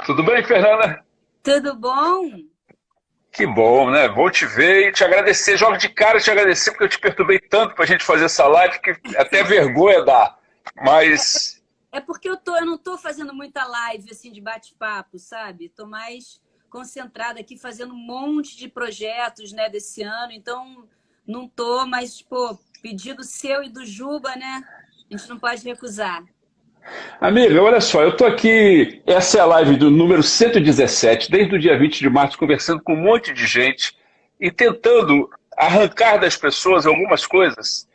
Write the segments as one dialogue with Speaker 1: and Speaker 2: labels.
Speaker 1: Tudo bem, Fernanda?
Speaker 2: Tudo bom?
Speaker 1: Que bom, né? Vou te ver e te agradecer. Jogo de cara te agradecer porque eu te perturbei tanto pra gente fazer essa live que até vergonha dá. Mas,
Speaker 2: É porque eu não tô fazendo muita live assim de bate-papo, sabe? Tô mais concentrada aqui fazendo um monte de projetos, né, desse ano, então não tô, mas pô, pedido seu e do Juba, né? A gente não pode recusar.
Speaker 1: amiga, olha só, eu tô aqui, essa é a live do número 117, desde o dia 20 de março, conversando com um monte de gente e tentando arrancar das pessoas algumas coisas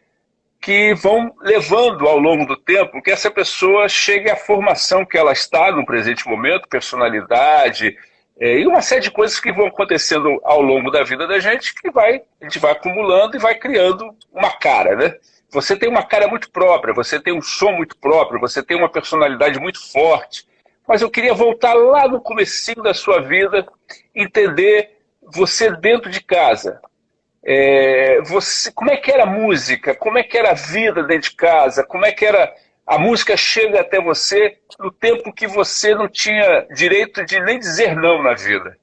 Speaker 1: que vão levando ao longo do tempo que essa pessoa chegue à formação que ela está no presente momento, personalidade, e uma série de coisas que vão acontecendo ao longo da vida da gente que a gente vai acumulando e vai criando uma cara, né? Você tem uma cara muito própria, você tem um som muito próprio, você tem uma personalidade muito forte. Mas eu queria voltar lá no comecinho da sua vida, entender você dentro de casa. Como é que era a música? Como é que era a vida dentro de casa? Como é que era a música chega até você no tempo que você não tinha direito de nem dizer não na vida?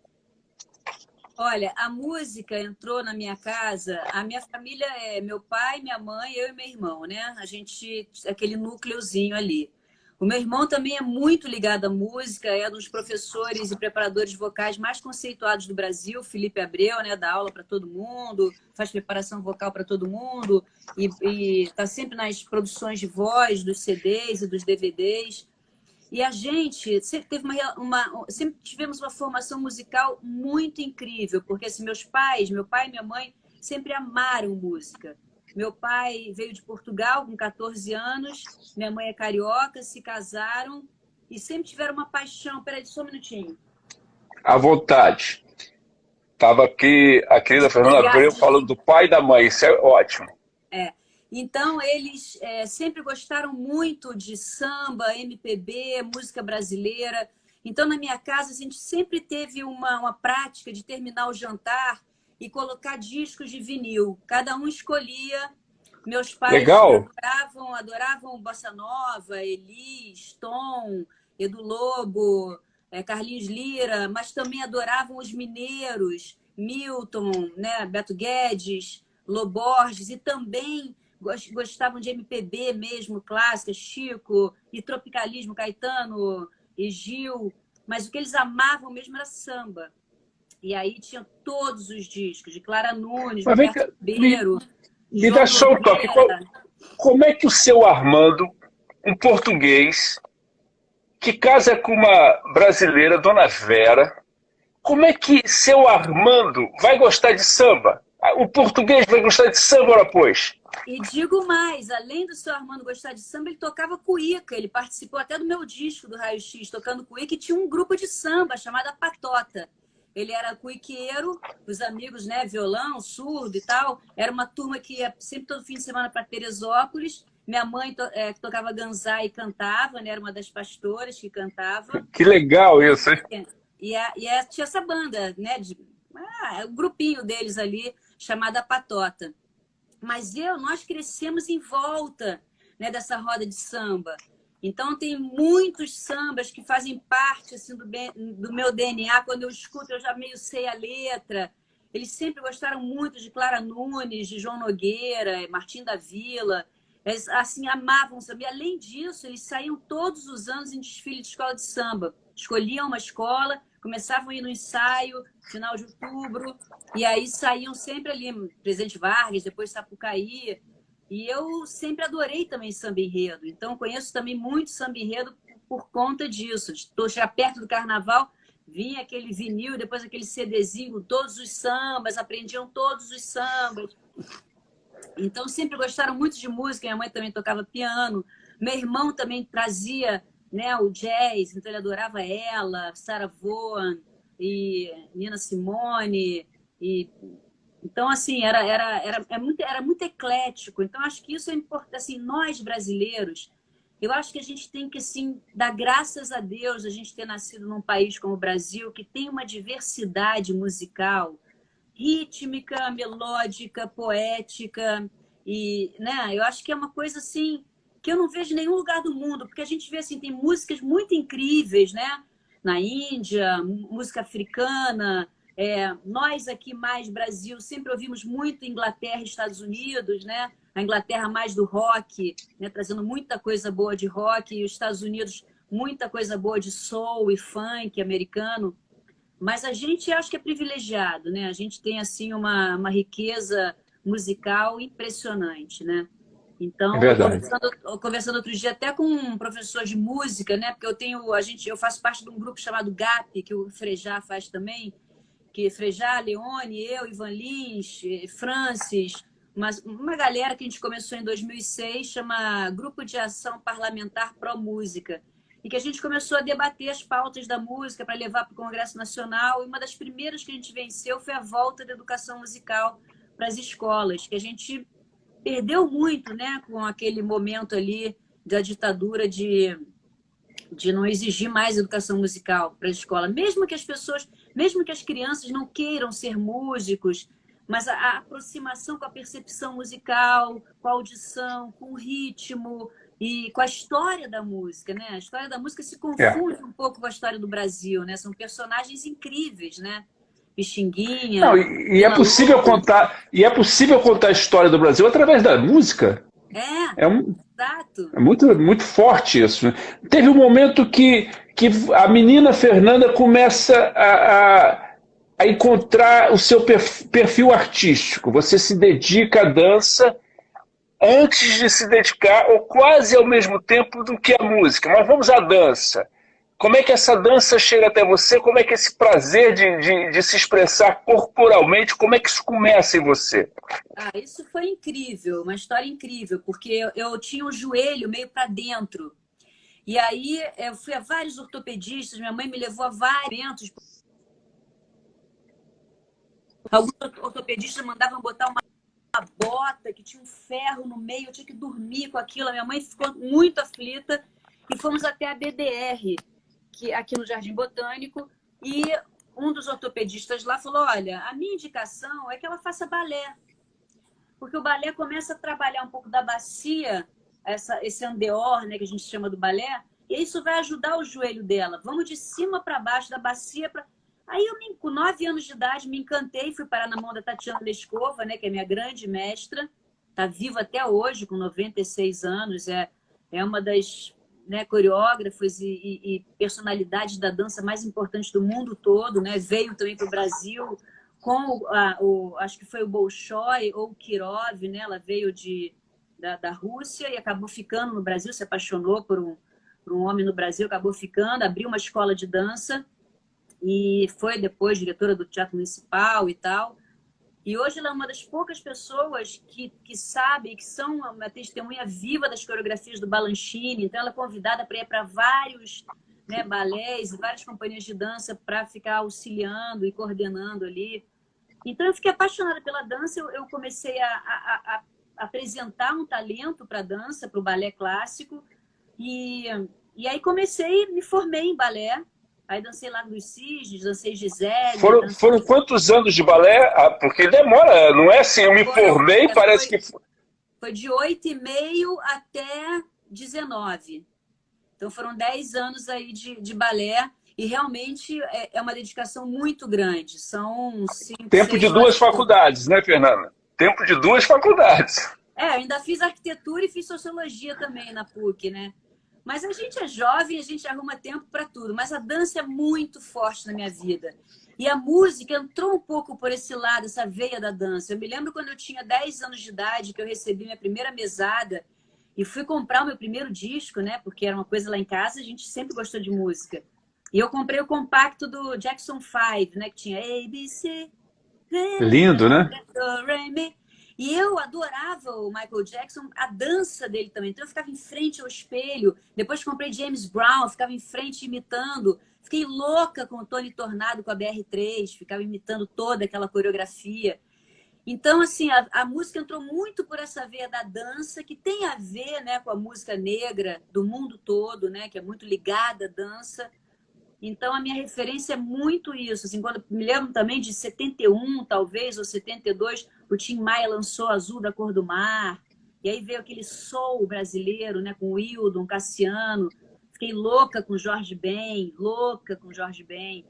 Speaker 2: Olha, a música entrou na minha casa. A minha família é meu pai, minha mãe, eu e meu irmão, né? A gente, aquele núcleozinho ali. O meu irmão também é muito ligado à música, é um dos professores e preparadores vocais mais conceituados do Brasil, Felipe Abreu, né? Dá aula para todo mundo, faz preparação vocal para todo mundo e está sempre nas produções de voz dos CDs e dos DVDs. E a gente sempre teve sempre tivemos uma formação musical muito incrível, porque assim, meu pai e minha mãe sempre amaram música. Meu pai veio de Portugal com 14 anos, minha mãe é carioca, se casaram e sempre tiveram uma paixão. Peraí, só um minutinho.
Speaker 1: À vontade. Estava aqui a querida Fernanda
Speaker 2: Obrigada.
Speaker 1: Abreu falando do pai e da mãe, isso é ótimo.
Speaker 2: É. Então, eles sempre gostaram muito de samba, MPB, música brasileira. Então, na minha casa, a gente sempre teve uma prática de terminar o jantar e colocar discos de vinil. Cada um escolhia. Meus pais
Speaker 1: Legal?
Speaker 2: adoravam Bossa Nova, Elis, Tom, Edu Lobo, Carlinhos Lira, mas também adoravam os mineiros, Milton, né, Beto Guedes, Lô Borges, e também gostavam de MPB mesmo, clássica, Chico, e tropicalismo, Caetano e Gil, mas o que eles amavam mesmo era samba. E aí tinha todos os discos, de Clara Nunes,
Speaker 1: Mas vem
Speaker 2: Roberto
Speaker 1: cá,
Speaker 2: Ribeiro,
Speaker 1: me dá
Speaker 2: João
Speaker 1: só um toque.
Speaker 2: Nogueira.
Speaker 1: Como é que o seu Armando, um português, que casa com uma brasileira, Dona Vera, como é que seu Armando vai gostar de samba? O português vai gostar de samba, ora pois?
Speaker 2: E digo mais, além do seu Armando gostar de samba, ele tocava cuíca. Ele participou até do meu disco do Raio X, tocando cuíca, e tinha um grupo de samba chamado Patota. Ele era cuiqueiro, os amigos, né, violão, surdo e tal. Era uma turma que ia sempre todo fim de semana para Teresópolis. Minha mãe tocava ganzá e cantava, né, era uma das pastoras que cantava.
Speaker 1: Que legal isso, hein?
Speaker 2: Tinha essa banda, né, o grupinho deles ali, chamada Patota. Mas nós crescemos em volta, né, dessa roda de samba. Então, tem muitos sambas que fazem parte assim, do meu DNA. Quando eu escuto, eu já meio sei a letra. Eles sempre gostaram muito de Clara Nunes, de João Nogueira, Martim da Vila. Eles, assim, amavam samba. E, além disso, eles saíam todos os anos em desfile de escola de samba. Escolhiam uma escola, começavam a ir no ensaio, final de outubro, e aí saíam sempre ali, Presidente Vargas, depois Sapucaí. E eu sempre adorei também samba enredo. Então, conheço também muito samba enredo por conta disso. Estou já perto do carnaval, vinha aquele vinil, depois aquele CDzinho com todos os sambas, aprendiam todos os sambas. Então, sempre gostaram muito de música. Minha mãe também tocava piano. Meu irmão também trazia, né, o jazz, então ele adorava ela, Sarah Vaughan e Nina Simone. Então, assim, era muito eclético. Então, acho que isso é importante. Assim, nós, brasileiros, eu acho que a gente tem que, assim, dar graças a Deus a gente ter nascido num país como o Brasil, que tem uma diversidade musical rítmica, melódica, poética e, né, eu acho que é uma coisa assim que eu não vejo em nenhum lugar do mundo, porque a gente vê assim, tem músicas muito incríveis, né? na Índia, música africana. Nós aqui mais Brasil sempre ouvimos muito Inglaterra e Estados Unidos, né? A Inglaterra mais do rock, né? Trazendo muita coisa boa de rock, e os Estados Unidos muita coisa boa de soul e funk americano. Mas a gente acho que é privilegiado, né? A gente tem assim uma riqueza musical impressionante, né?
Speaker 1: É
Speaker 2: Então,
Speaker 1: verdade.
Speaker 2: conversando outro dia até com um professor de música, né? Porque eu faço parte de um grupo chamado GAP, que o Frejá faz também, que Frejá, Leone, eu, Ivan Lins, Francis, uma galera que a gente começou em 2006, chama Grupo de Ação Parlamentar Pró Música, e que a gente começou a debater as pautas da música para levar para o Congresso Nacional, e uma das primeiras que a gente venceu foi a volta da educação musical para as escolas, que a gente perdeu muito, né, com aquele momento ali da ditadura de não exigir mais educação musical para a escola. Mesmo que as crianças não queiram ser músicos, mas a aproximação com a percepção musical, com a audição, com o ritmo e com a história da música, né? A história da música se confunde um pouco com a história do Brasil, né? São personagens incríveis, né? Pixinguinha,
Speaker 1: Não, e é possível contar a história do Brasil através da música. É,
Speaker 2: exato.
Speaker 1: é muito, muito forte isso, né? Teve um momento que a menina Fernanda começa a encontrar o seu perfil artístico. Você se dedica à dança antes de se dedicar, ou quase ao mesmo tempo, do que a música. Mas vamos à dança. Como é que essa dança chega até você? Como é que esse prazer de se expressar corporalmente, como é que isso começa em você?
Speaker 2: Isso foi incrível, uma história incrível, porque eu tinha o joelho meio para dentro. E aí eu fui a vários ortopedistas, minha mãe me levou a vários eventos. Alguns ortopedistas mandavam botar uma bota que tinha um ferro no meio, eu tinha que dormir com aquilo. A minha mãe ficou muito aflita e fomos até a BDR, aqui no Jardim Botânico, e um dos ortopedistas lá falou: olha, a minha indicação é que ela faça balé, porque o balé começa a trabalhar um pouco da bacia, esse andeor, né, que a gente chama do balé, e isso vai ajudar o joelho dela. Vamos de cima para baixo, da bacia para... Aí eu, com 9 anos de idade, me encantei, fui parar na mão da Tatiana Lescova, né, que é minha grande mestra, está viva até hoje, com 96 anos, é uma das, né, coreógrafas e personalidades da dança mais importantes do mundo todo, né? Veio também para o Brasil com acho que foi o Bolshoi ou o Kirov, né? Ela veio da Rússia e acabou ficando no Brasil, se apaixonou por um homem no Brasil, acabou ficando, abriu uma escola de dança e foi depois diretora do Teatro Municipal e tal. E hoje ela é uma das poucas pessoas que sabe, que são uma testemunha viva das coreografias do Balanchine. Então ela é convidada para ir para vários, né, balés e várias companhias de dança para ficar auxiliando e coordenando ali. Então eu fiquei apaixonada pela dança, eu comecei a apresentar um talento para a dança, para o balé clássico. E aí me formei em balé. Aí dancei Lago dos Cisnes, dancei Gisele.
Speaker 1: Foram quantos anos de balé? Porque demora, não é assim, eu me formei, parece que...
Speaker 2: Foi de 8,5 até 19. Então foram 10 anos aí de balé, e realmente é uma dedicação muito grande. São 5,
Speaker 1: Tempo de 2 faculdades, né, Fernanda? Tempo de 2 faculdades.
Speaker 2: Eu ainda fiz arquitetura e fiz sociologia também na PUC, né? Mas a gente é jovem, a gente arruma tempo para tudo. Mas a dança é muito forte na minha vida. E a música entrou um pouco por esse lado, essa veia da dança. Eu me lembro quando eu tinha 10 anos de idade, que eu recebi minha primeira mesada e fui comprar o meu primeiro disco, né? Porque era uma coisa lá em casa, a gente sempre gostou de música. E eu comprei o compacto do Jackson 5, né? Que tinha ABC.
Speaker 1: Lindo, né?
Speaker 2: E eu adorava o Michael Jackson, a dança dele também. Então eu ficava em frente ao espelho. Depois comprei James Brown, ficava em frente imitando. Fiquei louca com o Tony Tornado, com a BR3, ficava imitando toda aquela coreografia. Então, assim, a música entrou muito por essa veia da dança, que tem a ver, né, com a música negra do mundo todo, né, que é muito ligada à dança. Então, a minha referência é muito isso. Assim, quando me lembro também de 71, talvez, ou 72, o Tim Maia lançou Azul da Cor do Mar. E aí veio aquele soul brasileiro, né, com o Wildon, Cassiano. Fiquei louca com Jorge Ben, louca com Jorge Ben.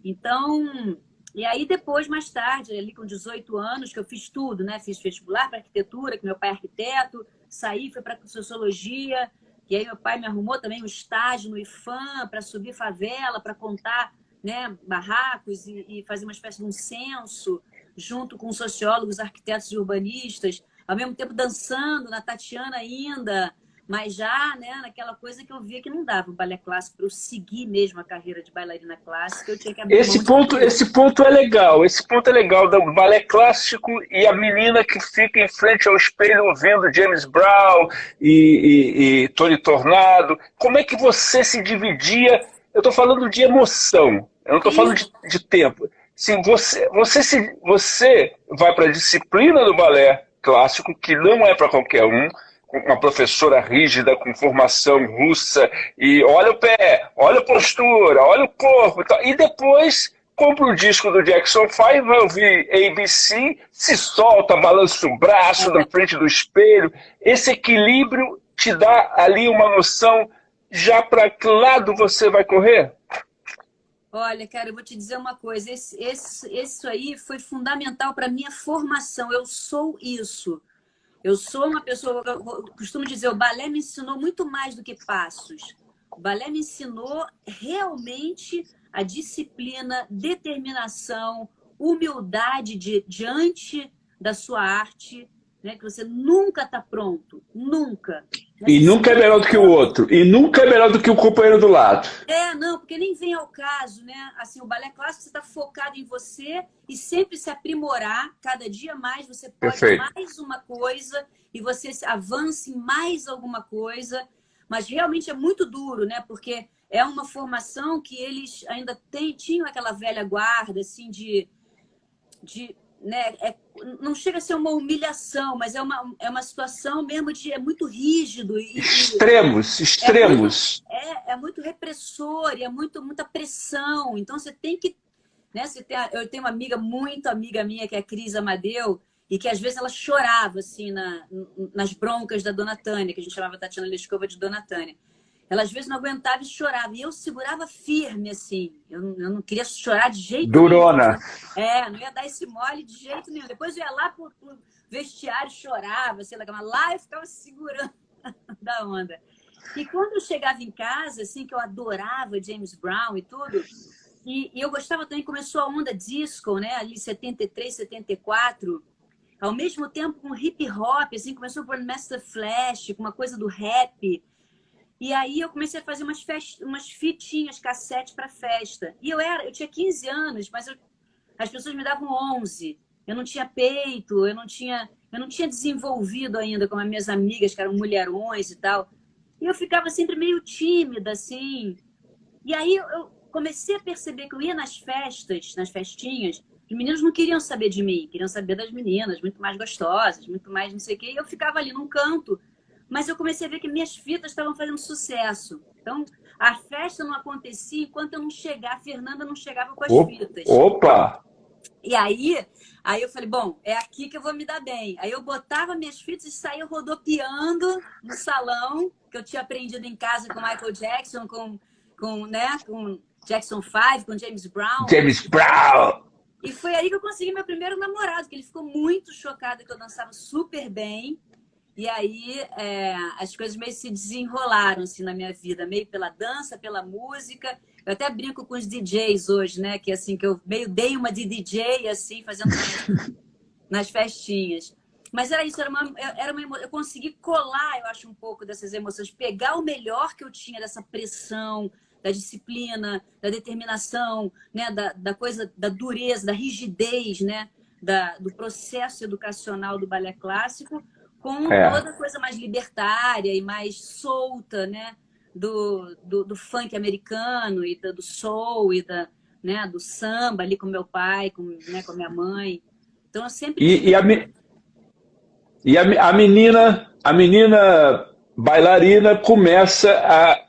Speaker 2: Então, e aí depois, mais tarde, ali com 18 anos, que eu fiz tudo, né? Fiz vestibular para arquitetura, que meu pai é arquiteto, saí, fui para sociologia, e aí meu pai me arrumou também um estágio no IFAM para subir favela, para contar, né, barracos e fazer uma espécie de um censo junto com sociólogos, arquitetos e urbanistas, ao mesmo tempo dançando na Tatiana ainda, mas já, né, naquela coisa que eu via que não dava o balé clássico para eu seguir mesmo a carreira de bailarina clássica, eu tinha que abrir mão de tudo.
Speaker 1: Esse ponto é legal, esse ponto é legal do balé clássico e a menina que fica em frente ao espelho ouvindo James Brown e Tony Tornado. Como é que você se dividia? Eu estou falando de emoção, eu não estou falando de tempo. Sim, você vai para a disciplina do balé clássico, que não é para qualquer um, com uma professora rígida, com formação russa, e olha o pé, olha a postura, olha o corpo, e depois compra o disco do Jackson 5, vai ouvir ABC, se solta, balança o braço na frente do espelho. Esse equilíbrio te dá ali uma noção já para que lado você vai correr?
Speaker 2: Olha, cara, eu vou te dizer uma coisa. Isso aí foi fundamental para a minha formação. Eu sou isso. Eu sou uma pessoa, eu costumo dizer, o balé me ensinou muito mais do que passos. O balé me ensinou realmente a disciplina, determinação, humildade diante da sua arte, né? Que você nunca está pronto, nunca.
Speaker 1: E nunca é melhor do que o outro. E nunca é melhor do que o companheiro do lado.
Speaker 2: Não, porque nem vem ao caso, né? Assim, o balé clássico, você está focado em você e sempre se aprimorar. Cada dia mais você pode mais uma coisa e você avança em mais alguma coisa. Mas realmente é muito duro, né? Porque é uma formação que eles ainda tinham aquela velha guarda, assim, né? Não chega a ser uma humilhação, mas é uma situação mesmo de... É muito rígido.
Speaker 1: Extremos.
Speaker 2: É muito repressor e é muita pressão. Então, você tem que... Né, eu tenho uma amiga, muito amiga minha, que é a Cris Amadeu, e que às vezes ela chorava, assim, nas broncas da Dona Tânia, que a gente chamava Tatiana Lescova de Dona Tânia. Ela às vezes não aguentava e chorava. E eu segurava firme, assim. Eu não queria chorar de jeito
Speaker 1: Durona.
Speaker 2: nenhum. Não ia dar esse mole de jeito nenhum. Depois eu ia lá pro vestiário, chorava, sei lá, lá eu ficava segurando da onda. E quando eu chegava em casa, assim, que eu adorava James Brown e tudo, e eu gostava também, começou a onda disco, né? Ali 73, 74, ao mesmo tempo com hip hop, assim, começou por Master Flash, com uma coisa do rap. E aí eu comecei a fazer umas fitinhas, cassete para festa. E eu tinha 15 anos, mas as pessoas me davam 11. Eu não tinha peito, eu não tinha desenvolvido ainda como as minhas amigas, que eram mulherões e tal. E eu ficava sempre meio tímida, assim. E aí eu comecei a perceber que eu ia nas festas, nas festinhas, os meninos não queriam saber de mim, queriam saber das meninas, muito mais gostosas, muito mais não sei o quê. E eu ficava ali num canto. Mas eu comecei a ver que minhas fitas estavam fazendo sucesso. Então, a festa não acontecia enquanto eu não chegava, a Fernanda não chegava com as fitas.
Speaker 1: Opa!
Speaker 2: E aí eu falei, bom, é aqui que eu vou me dar bem. Aí eu botava minhas fitas e saía rodopiando no salão, que eu tinha aprendido em casa com Michael Jackson, com Jackson 5, com James Brown.
Speaker 1: James Brown!
Speaker 2: E foi aí que eu consegui meu primeiro namorado, que ele ficou muito chocado que eu dançava super bem. E aí as coisas meio se desenrolaram assim, na minha vida, meio pela dança, pela música. Eu até brinco com os DJs hoje, né? Que assim, que eu meio dei uma de DJ, assim, fazendo nas festinhas. Mas era isso, eu consegui colar, eu acho, um pouco dessas emoções, pegar o melhor que eu tinha dessa pressão, da disciplina, da determinação, né? Da coisa, da dureza, da rigidez, né? Do processo educacional do balé clássico, com toda a coisa mais libertária e mais solta, né? Do funk americano e do soul e né? Do samba ali com meu pai, com a minha mãe. Então eu sempre...
Speaker 1: a menina bailarina começa a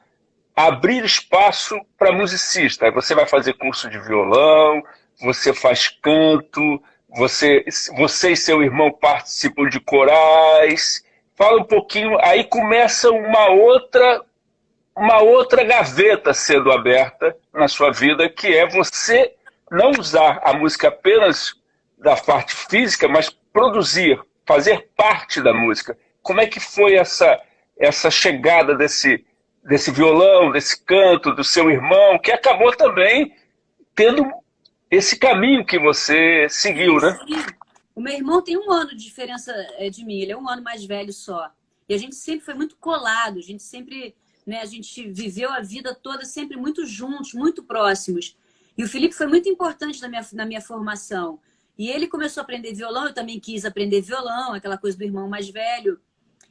Speaker 1: abrir espaço para musicista. Aí você vai fazer curso de violão, você faz canto, você e seu irmão participam de corais. Fala um pouquinho, aí começa uma outra uma outra gaveta sendo aberta na sua vida, que é você não usar a música apenas da parte física, mas produzir, fazer parte da música. Como é que foi essa chegada desse violão, desse canto, do seu irmão, que acabou também tendo esse caminho que você seguiu,
Speaker 2: Sim,
Speaker 1: né?
Speaker 2: sim. O meu irmão tem 1 ano de diferença de mim, ele é 1 ano mais velho só. E a gente sempre foi muito colado, a gente sempre, né, a gente viveu a vida toda sempre muito juntos, muito próximos. E o Felipe foi muito importante na minha formação. E ele começou a aprender violão, eu também quis aprender violão, aquela coisa do irmão mais velho.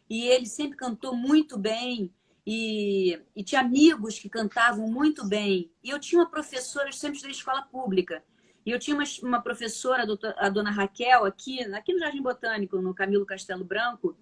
Speaker 2: E ele sempre cantou muito bem. E tinha amigos que cantavam muito bem. E eu tinha uma professora, eu sempre estudei escola pública. E eu tinha uma professora, a dona Raquel, aqui no Jardim Botânico, no Camilo Castelo Branco.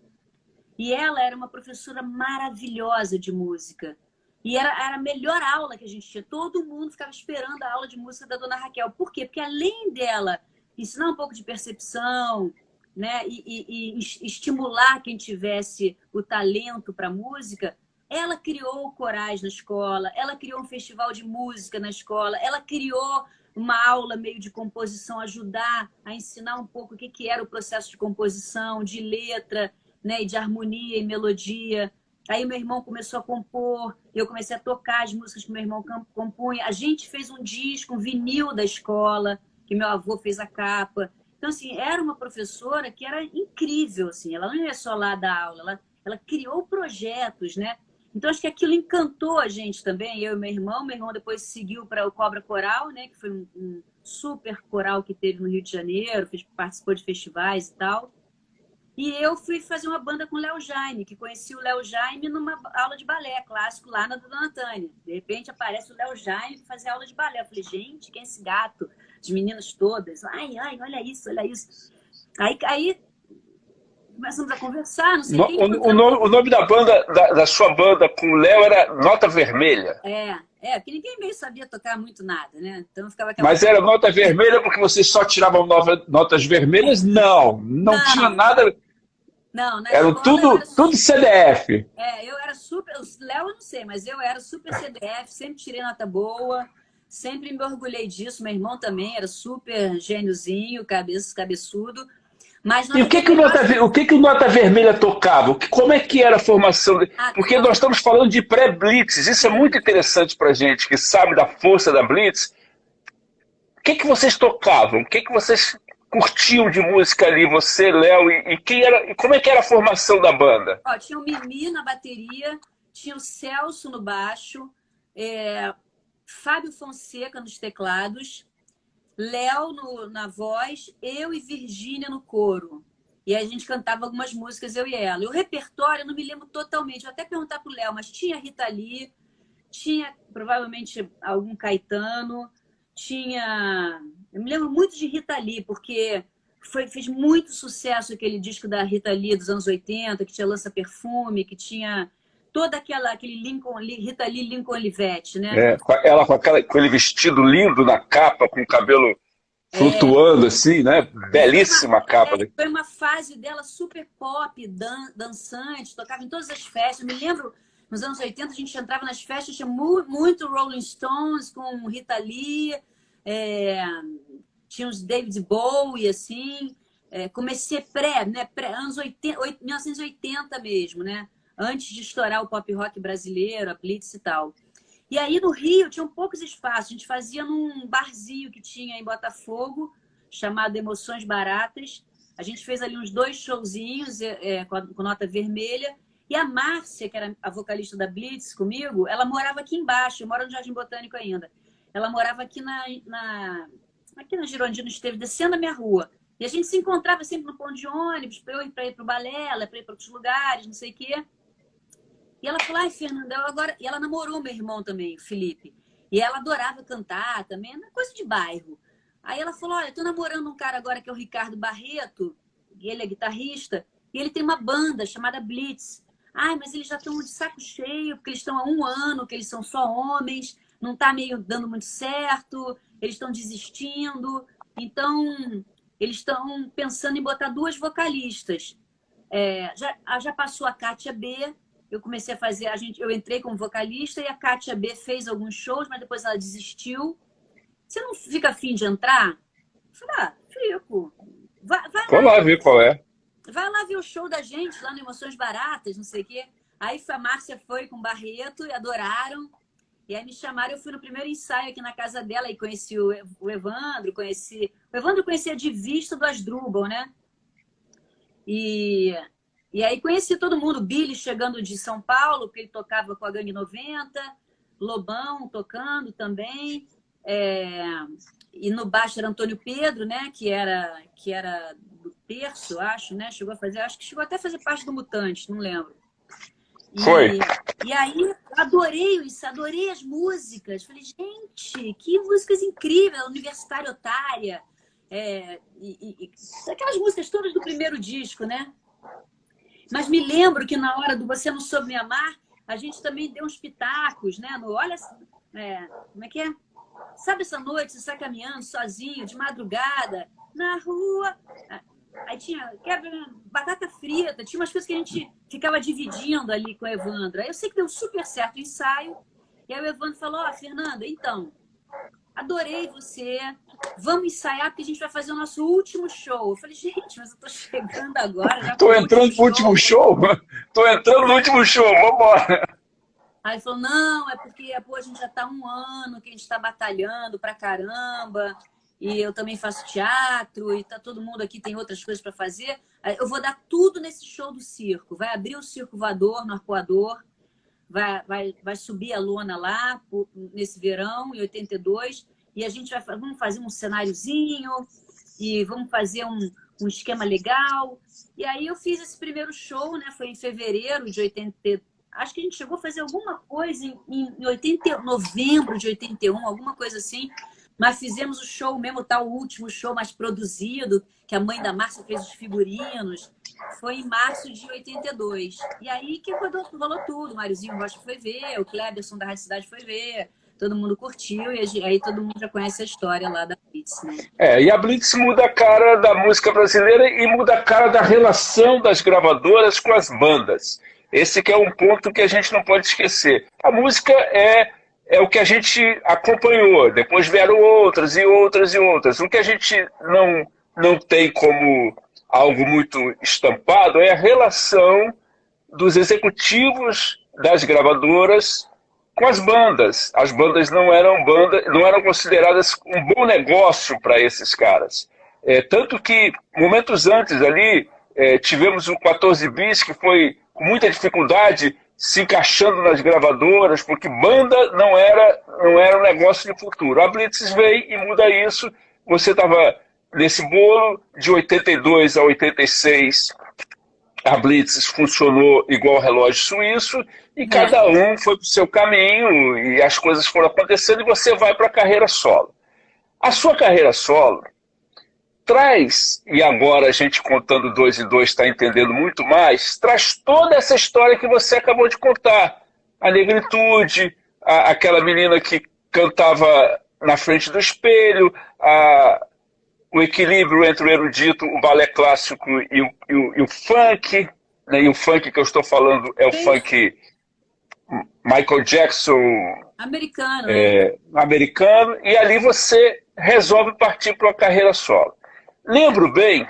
Speaker 2: E ela era uma professora maravilhosa de música. E era a melhor aula que a gente tinha. Todo mundo ficava esperando a aula de música da dona Raquel. Por quê? Porque além dela ensinar um pouco de percepção, né, e estimular quem tivesse o talento para música, ela criou corais na escola, ela criou um festival de música na escola, ela criou uma aula meio de composição, ajudar a ensinar um pouco o que era o processo de composição, de letra, né, e de harmonia e melodia. Aí o meu irmão começou a compor, eu comecei a tocar as músicas que meu irmão compunha. A gente fez um disco, um vinil da escola, que meu avô fez a capa. Então, assim, era uma professora que era incrível, assim. Ela não ia só lá dar aula, ela criou projetos, né? Então, acho que aquilo encantou a gente também, eu e meu irmão. Meu irmão depois seguiu para o Cobra Coral, né? Que foi um super coral que teve no Rio de Janeiro, participou de festivais e tal. E eu fui fazer uma banda com o Léo Jaime, que conheci o Léo Jaime numa aula de balé clássico lá na Dona Tânia. De repente aparece o Léo Jaime para fazer aula de balé. Eu falei, gente, quem é esse gato? As meninas todas. Ai, olha isso, olha isso. Aí começamos a conversar, não sei quem.
Speaker 1: O nome da banda, da sua banda com o Léo era Nota Vermelha.
Speaker 2: Porque ninguém meio sabia tocar muito nada, né? Então ficava aquela
Speaker 1: Mas
Speaker 2: coisa.
Speaker 1: era Nota Vermelha porque vocês só tiravam notas vermelhas? Não tinha nada.
Speaker 2: Não, na
Speaker 1: Eram
Speaker 2: escola
Speaker 1: tudo CDF.
Speaker 2: eu era super. O Léo eu não sei, mas eu era super CDF, sempre tirei nota boa, sempre me orgulhei disso. Meu irmão também era super gêniozinho, cabeçudo. Mas
Speaker 1: E o que o Nota Vermelha tocava? Como é que era a formação? Porque nós estamos falando de pré-Blitz. Isso é muito interessante para a gente, que sabe da força da Blitz. O que vocês tocavam? O que vocês curtiam de música ali, você, Léo? E como é que era a formação da banda?
Speaker 2: Tinha o Mimi na bateria, tinha o Celso no baixo, Fábio Fonseca nos teclados, Léo na voz, eu e Virgínia no coro. E aí a gente cantava algumas músicas, eu e ela. E o repertório eu não me lembro totalmente. Vou até perguntar pro Léo, mas tinha Rita Lee, tinha provavelmente algum Caetano, tinha... Eu me lembro muito de Rita Lee, porque fez muito sucesso aquele disco da Rita Lee dos anos 80, que tinha Lança Perfume, que tinha toda aquele Rita Lee Lincoln Olivetti, né?
Speaker 1: Ela com aquele vestido lindo na capa, com o cabelo flutuando assim, né? Belíssima capa.
Speaker 2: Foi uma fase dela super pop, dançante, tocava em todas as festas. Eu me lembro, nos anos 80, a gente entrava nas festas, tinha muito Rolling Stones com Rita Lee, tinha os David Bowie, assim. Comecei anos 80, 1980 mesmo, né? Antes de estourar o pop rock brasileiro, a Blitz e tal. E aí no Rio tinham poucos espaços. A gente fazia num barzinho que tinha em Botafogo, chamado Emoções Baratas. A gente fez ali uns 2 showzinhos com Nota Vermelha. E a Márcia, que era a vocalista da Blitz comigo, ela morava aqui embaixo. Eu moro no Jardim Botânico ainda. Ela morava aqui aqui na Girondino Esteves, descendo a minha rua. E a gente se encontrava sempre no ponto de ônibus, para eu ir para o balé, ela para ir para outros lugares, não sei o quê. E ela falou, Fernanda, agora... E ela namorou meu irmão também, o Felipe. E ela adorava cantar também, coisa de bairro. Aí ela falou, olha, eu tô namorando um cara agora que é o Ricardo Barreto, e ele é guitarrista, e ele tem uma banda chamada Blitz. Mas eles já estão de saco cheio, porque eles estão há 1 ano, que eles são só homens, não tá meio dando muito certo, eles estão desistindo. Então, eles estão pensando em botar 2 vocalistas. Já passou a Kátia B., eu comecei a fazer, eu entrei como vocalista e a Kátia B fez alguns shows, mas depois ela desistiu. Você não fica afim de entrar? Eu falei, fico.
Speaker 1: Vou lá ver qual é.
Speaker 2: Vai lá ver o show da gente, lá no Emoções Baratas, não sei o quê. Aí a Márcia foi com o Barreto e adoraram. E aí me chamaram, eu fui no primeiro ensaio aqui na casa dela e conheci o Evandro, O Evandro conhecia de vista do Asdrubal, né? E aí conheci todo mundo, o Billy chegando de São Paulo, porque ele tocava com a Gangue 90, Lobão tocando também, e no baixo era Antônio Pedro, né, que era do Terço, acho, né, acho que chegou até a fazer parte do Mutantes, não lembro.
Speaker 1: Foi.
Speaker 2: E aí adorei isso, adorei as músicas, falei, gente, que músicas incríveis, Universitária Otária, aquelas músicas todas do primeiro disco, né? Mas me lembro que na hora do Você Não Soube Me Amar, a gente também deu uns pitacos, né? Olha, como é que é? Sabe essa noite, você sai caminhando sozinho, de madrugada, na rua. Aí tinha batata frita, tinha umas coisas que a gente ficava dividindo ali com o Evandro. Aí eu sei que deu super certo o ensaio. E aí o Evandro falou, Fernanda, então, adorei você, vamos ensaiar porque a gente vai fazer o nosso último show. Eu falei, gente, mas eu tô chegando agora. Já
Speaker 1: Tô entrando pro último show? Tô entrando no último show, vambora.
Speaker 2: Aí ele falou, não, é porque a gente já tá 1 ano que a gente tá batalhando pra caramba, e eu também faço teatro, e tá todo mundo aqui tem outras coisas para fazer. Eu vou dar tudo nesse show do circo. Vai abrir o Circo Voador no Arpoador, vai subir a lona lá nesse verão, em 82, e a gente vamos fazer um cenáriozinho e vamos fazer um esquema legal. E aí eu fiz esse primeiro show, né? Foi em fevereiro de 80, acho que a gente chegou a fazer alguma coisa em novembro de 81, alguma coisa assim. Mas fizemos o show mesmo, o último show mais produzido, que a mãe da Márcia fez os figurinos. Foi em março de 82. E aí que rolou tudo. O Máriozinho Rocha foi ver, o Kleberson da Rádio Cidade foi ver, todo mundo curtiu, e aí todo mundo já conhece a história lá da Blitz, né?
Speaker 1: E a Blitz muda a cara da música brasileira e muda a cara da relação das gravadoras com as bandas. Esse que é um ponto que a gente não pode esquecer. A música é o que a gente acompanhou, depois vieram outras e outras e outras. O que a gente não tem como algo muito estampado é a relação dos executivos das gravadoras com as bandas. As bandas não eram consideradas um bom negócio para esses caras. Tanto que, momentos antes ali, tivemos o 14 Bis, que foi com muita dificuldade se encaixando nas gravadoras, porque banda não era um negócio de futuro. A Blitz veio e muda isso. Você estava nesse bolo de 82 a 86, a Blitz funcionou igual relógio suíço, e cada um foi para o seu caminho, e as coisas foram acontecendo, e você vai para a carreira solo. A sua carreira solo traz, e agora a gente contando 2 e 2 está entendendo muito mais, traz toda essa história que você acabou de contar. A negritude, aquela menina que cantava na frente do espelho, o equilíbrio entre o erudito, o balé clássico e o funk, né? E o funk que eu estou falando é o funk Michael Jackson
Speaker 2: americano,
Speaker 1: americano, e ali você resolve partir para uma carreira solo. Lembro bem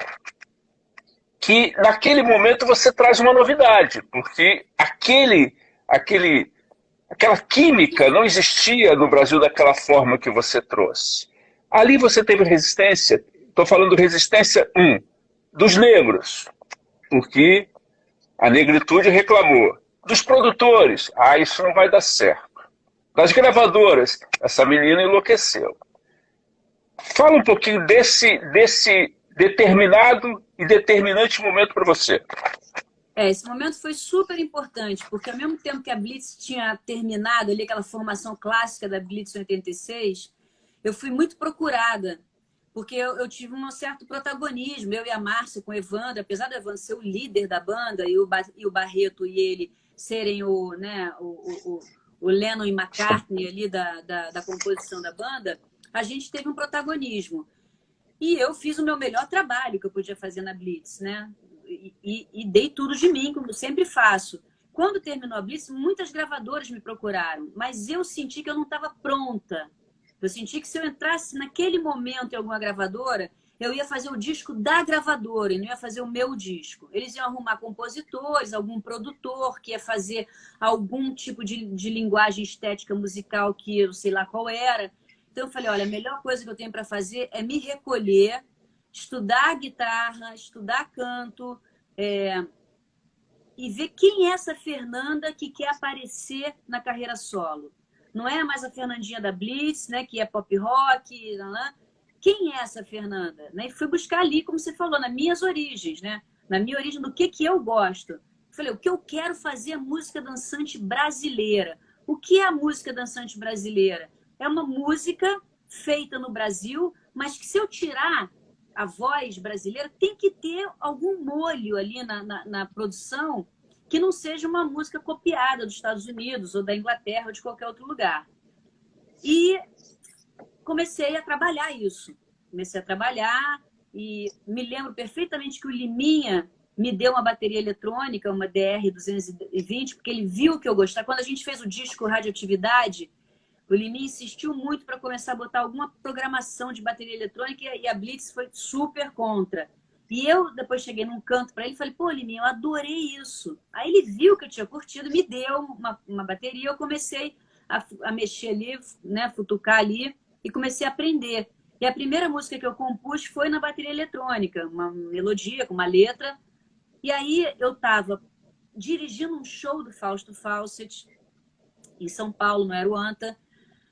Speaker 1: que naquele momento você traz uma novidade, porque aquela química não existia no Brasil daquela forma que você trouxe. Ali você teve resistência, estou falando resistência dos negros, porque a negritude reclamou. Dos produtores, isso não vai dar certo. Das gravadoras, essa menina enlouqueceu. Fala um pouquinho desse determinado e determinante momento para você.
Speaker 2: Esse momento foi super importante, porque ao mesmo tempo que a Blitz tinha terminado ali, aquela formação clássica da Blitz em 86, eu fui muito procurada, porque eu tive um certo protagonismo, eu e a Márcia com o Evandro, apesar do Evandro ser o líder da banda e o Barreto e ele serem o Lennon e McCartney ali da composição da banda, a gente teve um protagonismo. E eu fiz o meu melhor trabalho que eu podia fazer na Blitz, né? E dei tudo de mim, como sempre faço. Quando terminou a Blitz, muitas gravadoras me procuraram, mas eu senti que eu não estava pronta. Eu senti que se eu entrasse naquele momento em alguma gravadora, eu ia fazer o disco da gravadora e não ia fazer o meu disco. Eles iam arrumar compositores, algum produtor que ia fazer algum tipo de linguagem estética musical que eu sei lá qual era. Então eu falei, olha, a melhor coisa que eu tenho para fazer é me recolher, estudar guitarra, estudar canto, e ver quem é essa Fernanda que quer aparecer na carreira solo. Não é mais a Fernandinha da Blitz, né, que é pop rock, quem é essa Fernanda? Né? E fui buscar ali, como você falou, nas minhas origens, né? Na minha origem do que eu gosto. Falei, o que eu quero fazer é música dançante brasileira. O que é a música dançante brasileira? É uma música feita no Brasil, mas que se eu tirar a voz brasileira, tem que ter algum molho ali na produção que não seja uma música copiada dos Estados Unidos ou da Inglaterra ou de qualquer outro lugar. E comecei a trabalhar isso. Comecei a trabalhar e me lembro perfeitamente que o Liminha me deu uma bateria eletrônica, uma DR-220, porque ele viu que eu gostava. Quando a gente fez o disco Radioatividade, o Liminha insistiu muito para começar a botar alguma programação de bateria eletrônica e a Blitz foi super contra. E eu depois cheguei num canto para ele e falei, pô, Liminha, eu adorei isso. Aí ele viu que eu tinha curtido, me deu uma bateria, eu comecei a mexer ali, né, futucar ali, e comecei a aprender. E a primeira música que eu compus foi na bateria eletrônica, uma melodia com uma letra. E aí eu estava dirigindo um show do Fausto Fawcett, em São Paulo, no Aruanta,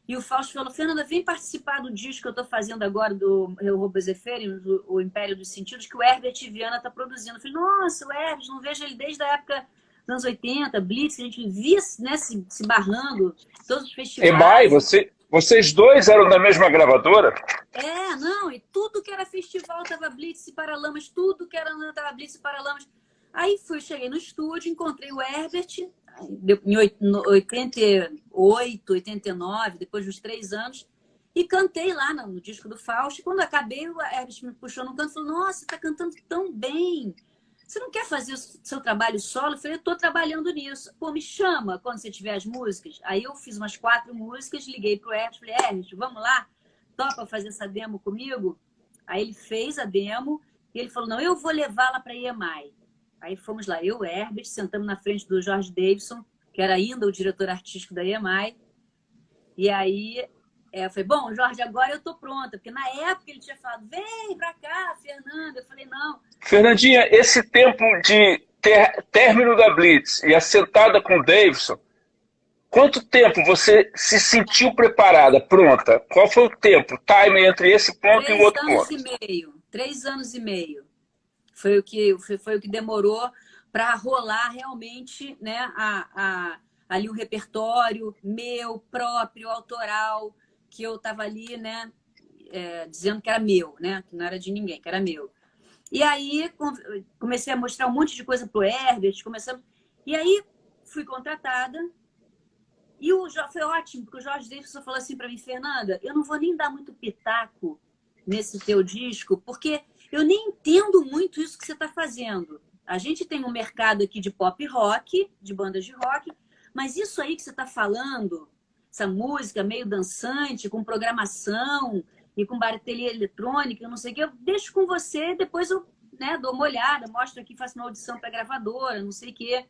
Speaker 2: e o Fausto falou, Fernanda, vem participar do disco que eu estou fazendo agora do Robôs Efêmeros, o Império dos Sentidos, que o Herbert Viana está produzindo. Eu falei, nossa, o Herbert, não vejo ele desde a época dos anos 80, Blitz, que a gente via, né, se barrando, todos os
Speaker 1: Emai,
Speaker 2: festivais.
Speaker 1: vocês dois eram da mesma gravadora?
Speaker 2: Não, e tudo que era festival tava Blitz e Paralamas, tudo que era tava Blitz e Paralamas. Aí cheguei no estúdio, encontrei o Herbert, em 88, 89, depois dos 3 anos, e cantei lá no disco do Fausto. E quando acabei, o Herbert me puxou no canto e falou, nossa, você tá cantando tão bem, você não quer fazer o seu trabalho solo? Eu falei, eu tô trabalhando nisso. Pô, me chama quando você tiver as músicas. Aí eu fiz umas 4 músicas, liguei pro Herbert, falei, Herbert, vamos lá? Topa fazer essa demo comigo? Aí ele fez a demo e ele falou, não, eu vou levá-la para EMI. Aí fomos lá, eu, Herbert, sentamos na frente do Jorge Davidson, que era ainda o diretor artístico da EMI. E aí eu falei, bom, Jorge, agora eu tô pronta. Porque na época ele tinha falado, vem pra cá, Fernanda. Eu falei, não.
Speaker 1: Fernandinha, esse tempo de término da Blitz e assentada com o Davidson, quanto tempo você se sentiu preparada, pronta? Qual foi o tempo, o time entre esse ponto e o outro ponto?
Speaker 2: 3 anos e meio. 3 anos e meio. Foi o que demorou para rolar realmente, né, ali o repertório meu, próprio, autoral, que eu estava ali, né, dizendo que era meu, né, que não era de ninguém, que era meu. E aí comecei a mostrar um monte de coisa pro Herbert, e aí fui contratada. E foi ótimo, porque o Jorge Davidson falou assim para mim, Fernanda, eu não vou nem dar muito pitaco nesse teu disco, porque eu nem entendo muito isso que você está fazendo. A gente tem um mercado aqui de pop rock, de bandas de rock, mas isso aí que você está falando, essa música meio dançante, com programação e com bateria eletrônica, não sei o que, eu deixo com você, depois eu, né, dou uma olhada, mostro aqui, faço uma audição para a gravadora, não sei o que.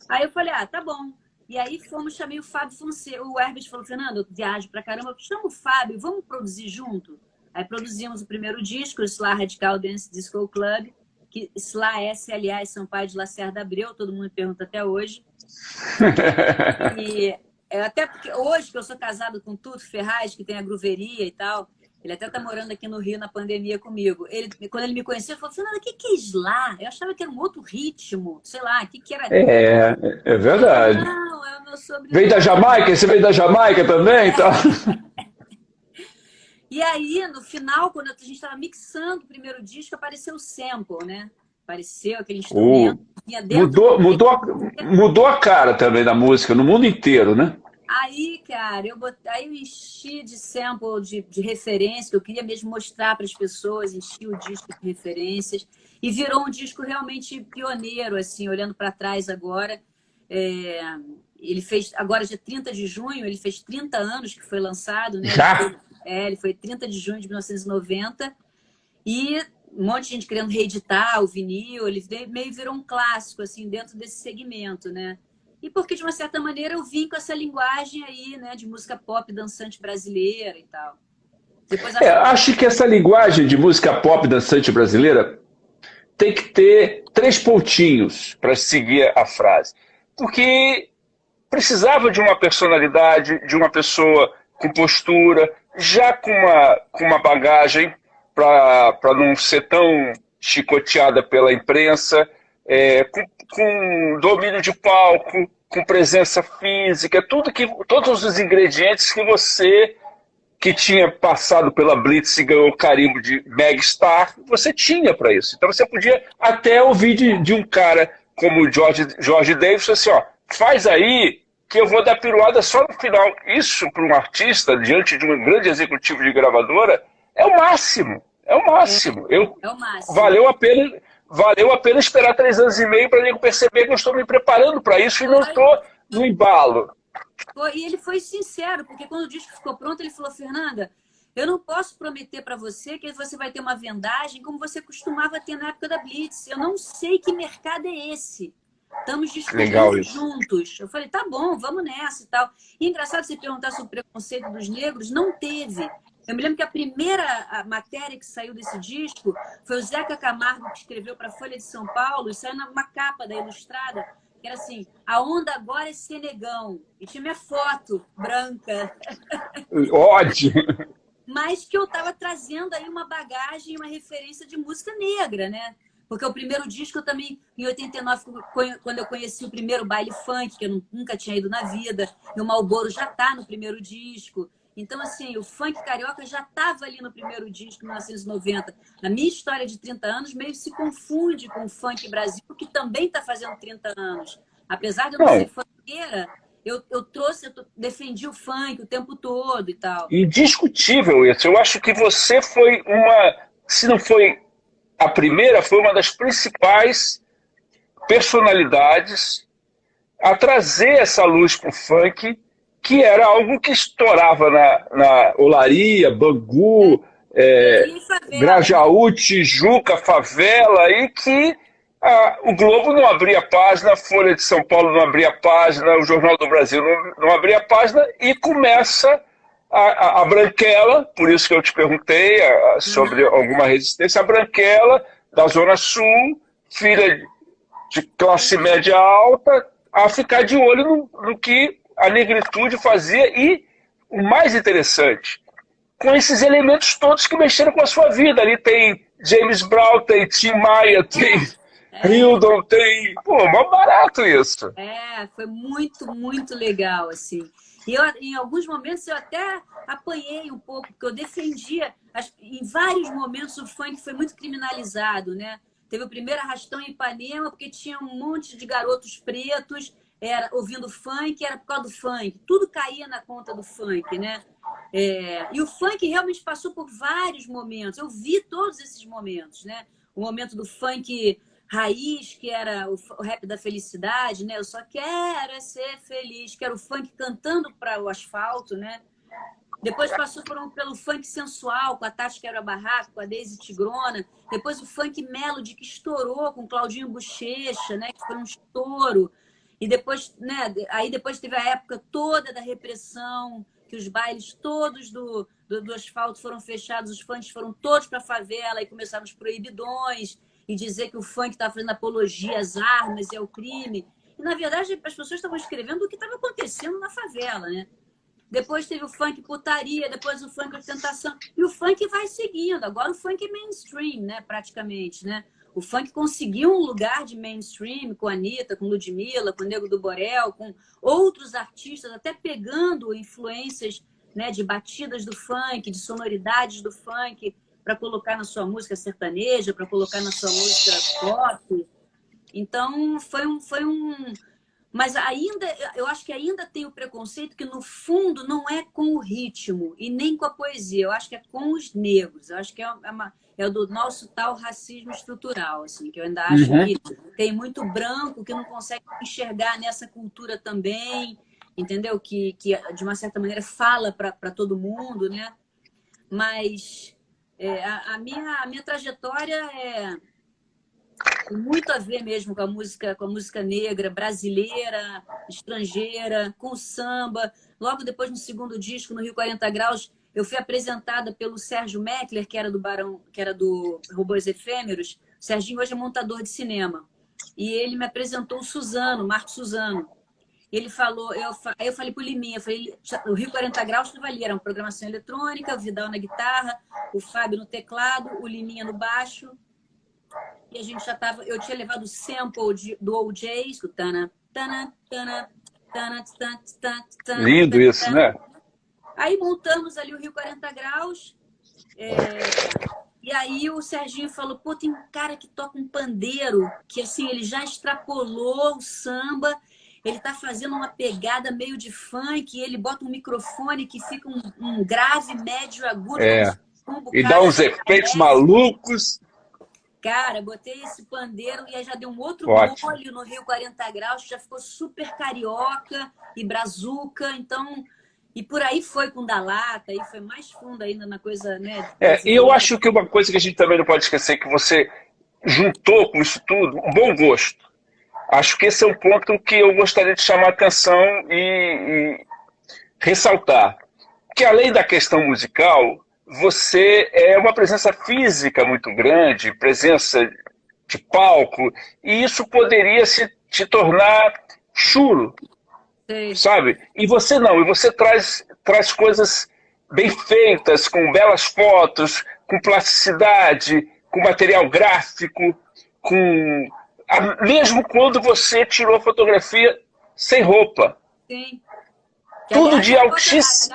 Speaker 2: Aí eu falei, tá bom. E aí chamei o Fábio Fonseca, o Herbert falou, Fernando, eu viajo pra caramba, chama o Fábio, vamos produzir junto? Aí produzimos o primeiro disco, o Slá Radical Dance Disco Club, que Slá S, aliás, Sampaio de Lacerda Abreu, todo mundo me pergunta até hoje. E até porque hoje, que eu sou casado com Tuto Ferraz, que tem a gruveria e tal, ele até tá morando aqui no Rio na pandemia comigo. Quando ele me conheceu, ele falou, Fernanda, o que é Slá? Eu achava que era um outro ritmo, sei lá, o que era...
Speaker 1: É verdade.
Speaker 2: Falei, não, é o meu sobrenome.
Speaker 1: Veio da Jamaica? Você veio da Jamaica também? Então...
Speaker 2: E aí, no final, quando a gente estava mixando o primeiro disco, apareceu o sample, né? Apareceu aquele instrumento.
Speaker 1: Mudou a cara também da música, no mundo inteiro, né?
Speaker 2: Aí, cara, eu enchi de sample, de referência, que eu queria mesmo mostrar para as pessoas, enchi o disco de referências, e virou um disco realmente pioneiro, assim, olhando para trás agora. É, ele fez, agora dia 30 de junho, ele fez 30 anos que foi lançado, né?
Speaker 1: Já?
Speaker 2: Ele foi 30 de junho de 1990. E um monte de gente querendo reeditar o vinil, ele meio virou um clássico, assim, dentro desse segmento, né? E porque, de uma certa maneira, eu vim com essa linguagem aí, né? De música pop dançante brasileira e tal. Depois
Speaker 1: Acho que essa linguagem de música pop dançante brasileira tem que ter 3 pontinhos para seguir a frase. Porque precisava de uma personalidade, de uma pessoa com postura, já com uma bagagem para não ser tão chicoteada pela imprensa, com domínio de palco, com presença física, todos os ingredientes que você, que tinha passado pela Blitz e ganhou o carimbo de Megastar, você tinha para isso. Então você podia até ouvir de um cara como o George Davis, assim, ó, faz aí que eu vou dar piruada só no final. Isso, para um artista, diante de um grande executivo de gravadora, é o máximo. É o máximo.
Speaker 2: É o máximo.
Speaker 1: Valeu a pena esperar 3 anos e meio para eu perceber que eu estou me preparando para isso e não estou no embalo.
Speaker 2: E ele foi sincero, porque quando o disco ficou pronto, ele falou, Fernanda, eu não posso prometer para você que você vai ter uma vendagem como você costumava ter na época da Blitz. Eu não sei que mercado é esse. Estamos descobrindo juntos. Eu falei, tá bom, vamos nessa e tal. E engraçado você perguntar sobre o preconceito dos negros, não teve. Eu me lembro que a primeira matéria que saiu desse disco foi o Zeca Camargo, que escreveu para a Folha de São Paulo, e saiu numa capa da Ilustrada, que era assim, a onda agora é ser negão. E tinha minha foto branca.
Speaker 1: Ótimo!
Speaker 2: Mas que eu estava trazendo aí uma bagagem, uma referência de música negra, né? Porque o primeiro disco eu também, em 89, quando eu conheci o primeiro baile funk, que eu nunca tinha ido na vida, e o Marlboro já tá no primeiro disco. Então, assim, o funk carioca já estava ali no primeiro disco, em 1990. A minha história de 30 anos meio se confunde com o funk Brasil, que também está fazendo 30 anos. Apesar de eu não ser funkeira, eu defendi o funk o tempo todo e tal.
Speaker 1: Indiscutível isso. Eu acho que você foi se não foi a primeira, foi uma das principais personalidades a trazer essa luz para o funk, que era algo que estourava na Olaria, Bangu, Grajaú, Tijuca, favela, e que o Globo não abria página, a Folha de São Paulo não abria página, o Jornal do Brasil não abria página, e começa a Branquela, por isso que eu te perguntei sobre alguma resistência, a Branquela, da Zona Sul, filha de classe média alta, a ficar de olho no que a negritude fazia, e o mais interessante, com esses elementos todos que mexeram com a sua vida. Ali tem James Brown, tem Tim Maia, tem Hildon, tem... Pô, mó barato isso.
Speaker 2: Foi muito, muito legal, assim. E eu, em alguns momentos eu até apanhei um pouco, porque eu defendia, em vários momentos o funk foi muito criminalizado, né? Teve o primeiro arrastão em Ipanema, porque tinha um monte de garotos pretos ouvindo funk, era por causa do funk. Tudo caía na conta do funk, né? E o funk realmente passou por vários momentos. Eu vi todos esses momentos, né? O momento do funk raiz, que era o rap da felicidade, né? Eu só quero ser feliz, que era o funk cantando para o asfalto, né? Depois passou pelo funk sensual, com a Tati Quebra-Barraco, com a Daisy Tigrona. Depois o funk melody, que estourou com o Claudinho Buchecha, né? Que foi um estouro. E depois, né? Aí depois teve a época toda da repressão, que os bailes todos do asfalto foram fechados, os funks foram todos para a favela, e começaram os proibidões, e dizer que o funk estava fazendo apologia às armas e ao crime. E, na verdade, as pessoas estavam escrevendo o que estava acontecendo na favela, né? Depois teve o funk putaria, depois o funk ostentação. E o funk vai seguindo. Agora o funk é mainstream, né? Praticamente, né? O funk conseguiu um lugar de mainstream com a Anitta, com Ludmilla, com o Nego do Borel, com outros artistas, até pegando influências, né, de batidas do funk, de sonoridades do funk, para colocar na sua música sertaneja, para colocar na sua música pop. Então, foi Mas ainda, eu acho que ainda tem o preconceito que, no fundo, não é com o ritmo e nem com a poesia. Eu acho que é com os negros. Eu acho que é do nosso tal racismo estrutural, assim, que eu ainda acho que tem muito branco que não consegue enxergar nessa cultura também, entendeu? Que de uma certa maneira, fala para todo mundo, né? Mas a minha trajetória tem muito a ver mesmo com a música negra, brasileira, estrangeira, com o samba. Logo depois, no segundo disco, no Rio 40 Graus, eu fui apresentada pelo Sérgio Meckler, que era do Robôs Efêmeros. O Serginho hoje é montador de cinema. E ele me apresentou o Suzano, Marco Suzano. Ele falou, aí eu falei pro Liminha, o Rio 40 Graus estava ali, era uma programação eletrônica, o Vidal na guitarra, o Fábio no teclado, o Liminha no baixo. E a gente eu tinha levado o sample do OJ, o tana, tana, tana, tana, tana, tana, tana.
Speaker 1: Lindo isso, né?
Speaker 2: Aí montamos ali o Rio 40 Graus. E aí o Serginho falou, pô, tem um cara que toca um pandeiro, que assim, ele já extrapolou o samba, ele tá fazendo uma pegada meio de funk, ele bota um microfone que fica um grave, médio, agudo.
Speaker 1: E dá uns efeitos malucos.
Speaker 2: Cara, botei esse pandeiro e aí já deu um outro molho no Rio 40 Graus, que já ficou super carioca e brazuca, então... E por aí foi com Da Lata, aí foi mais fundo ainda na coisa, né?
Speaker 1: E eu acho que uma coisa que a gente também não pode esquecer é que você juntou com isso tudo um bom gosto. Acho que esse é um ponto que eu gostaria de chamar a atenção e ressaltar. Que além da questão musical, você é uma presença física muito grande, presença de palco, e isso poderia te tornar chulo. Sim. Sabe? E você não, e você traz coisas bem feitas, com belas fotos, com plasticidade, com material gráfico, mesmo quando você tirou a fotografia sem roupa.
Speaker 2: Sim.
Speaker 1: Tudo de altíssimo.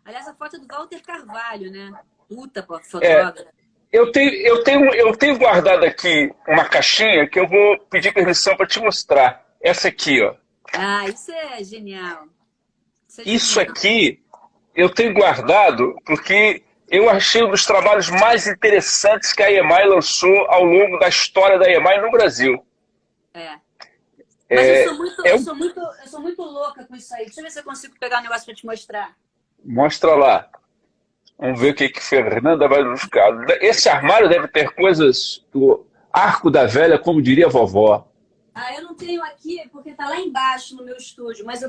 Speaker 2: Aliás, a foto é do Walter Carvalho, né? Puta fotógrafo.
Speaker 1: Eu tenho guardado aqui uma caixinha que eu vou pedir permissão para te mostrar. Essa aqui, ó.
Speaker 2: Ah, isso é genial.
Speaker 1: Isso aqui eu tenho guardado porque eu achei um dos trabalhos mais interessantes que a EMI lançou ao longo da história da EMI no Brasil.
Speaker 2: Mas eu sou muito louca com isso aí. Deixa eu ver se eu consigo pegar um negócio para te mostrar.
Speaker 1: Mostra lá. Vamos ver o que Fernanda vai buscar. Esse armário deve ter coisas do arco da velha, como diria a vovó.
Speaker 2: Eu não tenho aqui, porque tá lá embaixo no meu estúdio, mas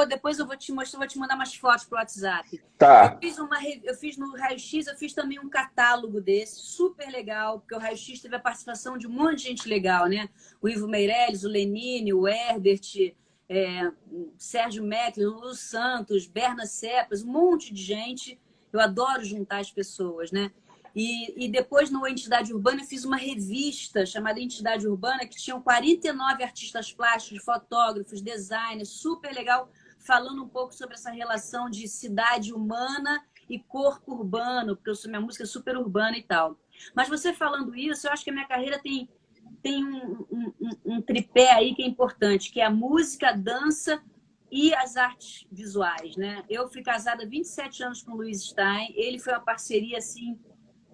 Speaker 2: depois eu vou te mostrar, vou te mandar umas fotos pro WhatsApp.
Speaker 1: Tá.
Speaker 2: Eu fiz no Raio-X, eu fiz também um catálogo desse, super legal, porque o Raio-X teve a participação de um monte de gente legal, né? O Ivo Meirelles, o Lenine, o Herbert, Sérgio Meckler, o Lulu Santos, Berna Cepas, um monte de gente. Eu adoro juntar as pessoas, né? E depois, no Entidade Urbana, eu fiz uma revista chamada Entidade Urbana, que tinham 49 artistas plásticos, fotógrafos, designers, super legal, falando um pouco sobre essa relação de cidade humana e corpo urbano, porque minha música é super urbana e tal. Mas você falando isso, eu acho que a minha carreira tem um tripé aí que é importante, que é a música, a dança e as artes visuais, né? Eu fui casada há 27 anos com o Luiz Stein, ele foi uma parceria, assim,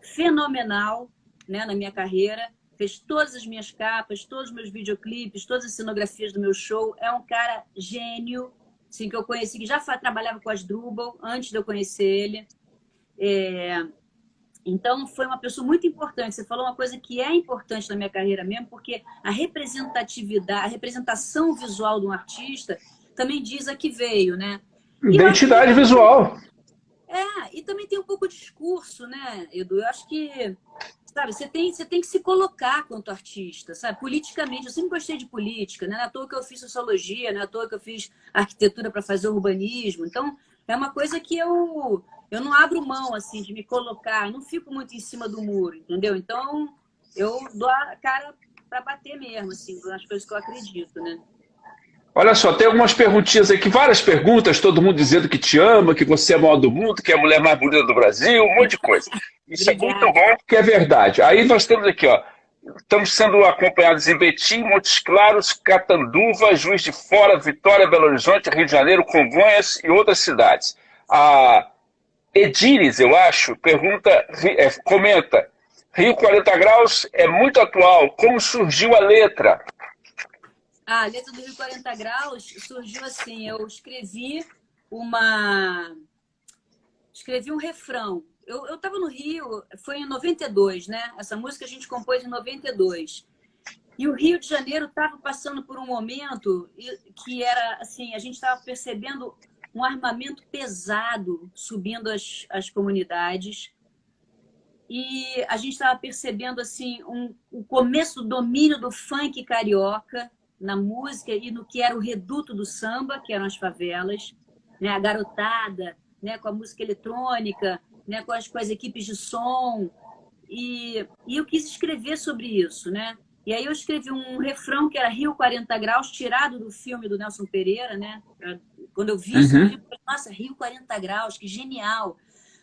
Speaker 2: fenomenal, né, na minha carreira, fez todas as minhas capas, todos os meus videoclipes, todas as cenografias do meu show, é um cara gênio, assim, que eu conheci, que já trabalhava com as Drubal, antes de eu conhecer ele. Então, foi uma pessoa muito importante. Você falou uma coisa que é importante na minha carreira mesmo, porque a representatividade, a representação visual de um artista também diz a que veio, né?
Speaker 1: Identidade visual.
Speaker 2: E também tem um pouco de discurso, né, Edu? Eu acho que, sabe, você tem que se colocar quanto artista, sabe? Politicamente, eu sempre gostei de política, né? Não é à toa que eu fiz sociologia, não é à toa que eu fiz arquitetura para fazer urbanismo. Então, é uma coisa que eu não abro mão, assim, de me colocar, não fico muito em cima do muro, entendeu? Então, eu dou a cara para bater mesmo, assim, nas coisas que eu acredito, né?
Speaker 1: Olha só, tem algumas perguntinhas aqui, várias perguntas, todo mundo dizendo que te ama, que você é a maior do mundo, que é a mulher mais bonita do Brasil, um monte de coisa. Isso é muito bom, porque é verdade. Aí nós temos aqui, ó, Estamos sendo acompanhados em Betim, Montes Claros, Catanduva, Juiz de Fora, Vitória, Belo Horizonte, Rio de Janeiro, Congonhas e outras cidades. A Edires, eu acho, comenta: Rio 40 Graus é muito atual. Como surgiu a letra?
Speaker 2: A letra do Rio 40 Graus surgiu assim, eu escrevi um refrão. Eu estava no Rio, foi em 92, né? Essa música a gente compôs em 92. E o Rio de Janeiro estava passando por um momento que era assim, a gente estava percebendo um armamento pesado subindo as comunidades. E a gente estava percebendo assim, o começo do domínio do funk carioca na música e no que era o reduto do samba, que eram as favelas, né? A garotada, né? Com a música eletrônica, né? Com as equipes de som. E eu quis escrever sobre isso, né? E aí eu escrevi um refrão que era Rio 40 Graus, tirado do filme do Nelson Pereira, né? Quando eu vi isso, eu falei, nossa, Rio 40 Graus, que genial!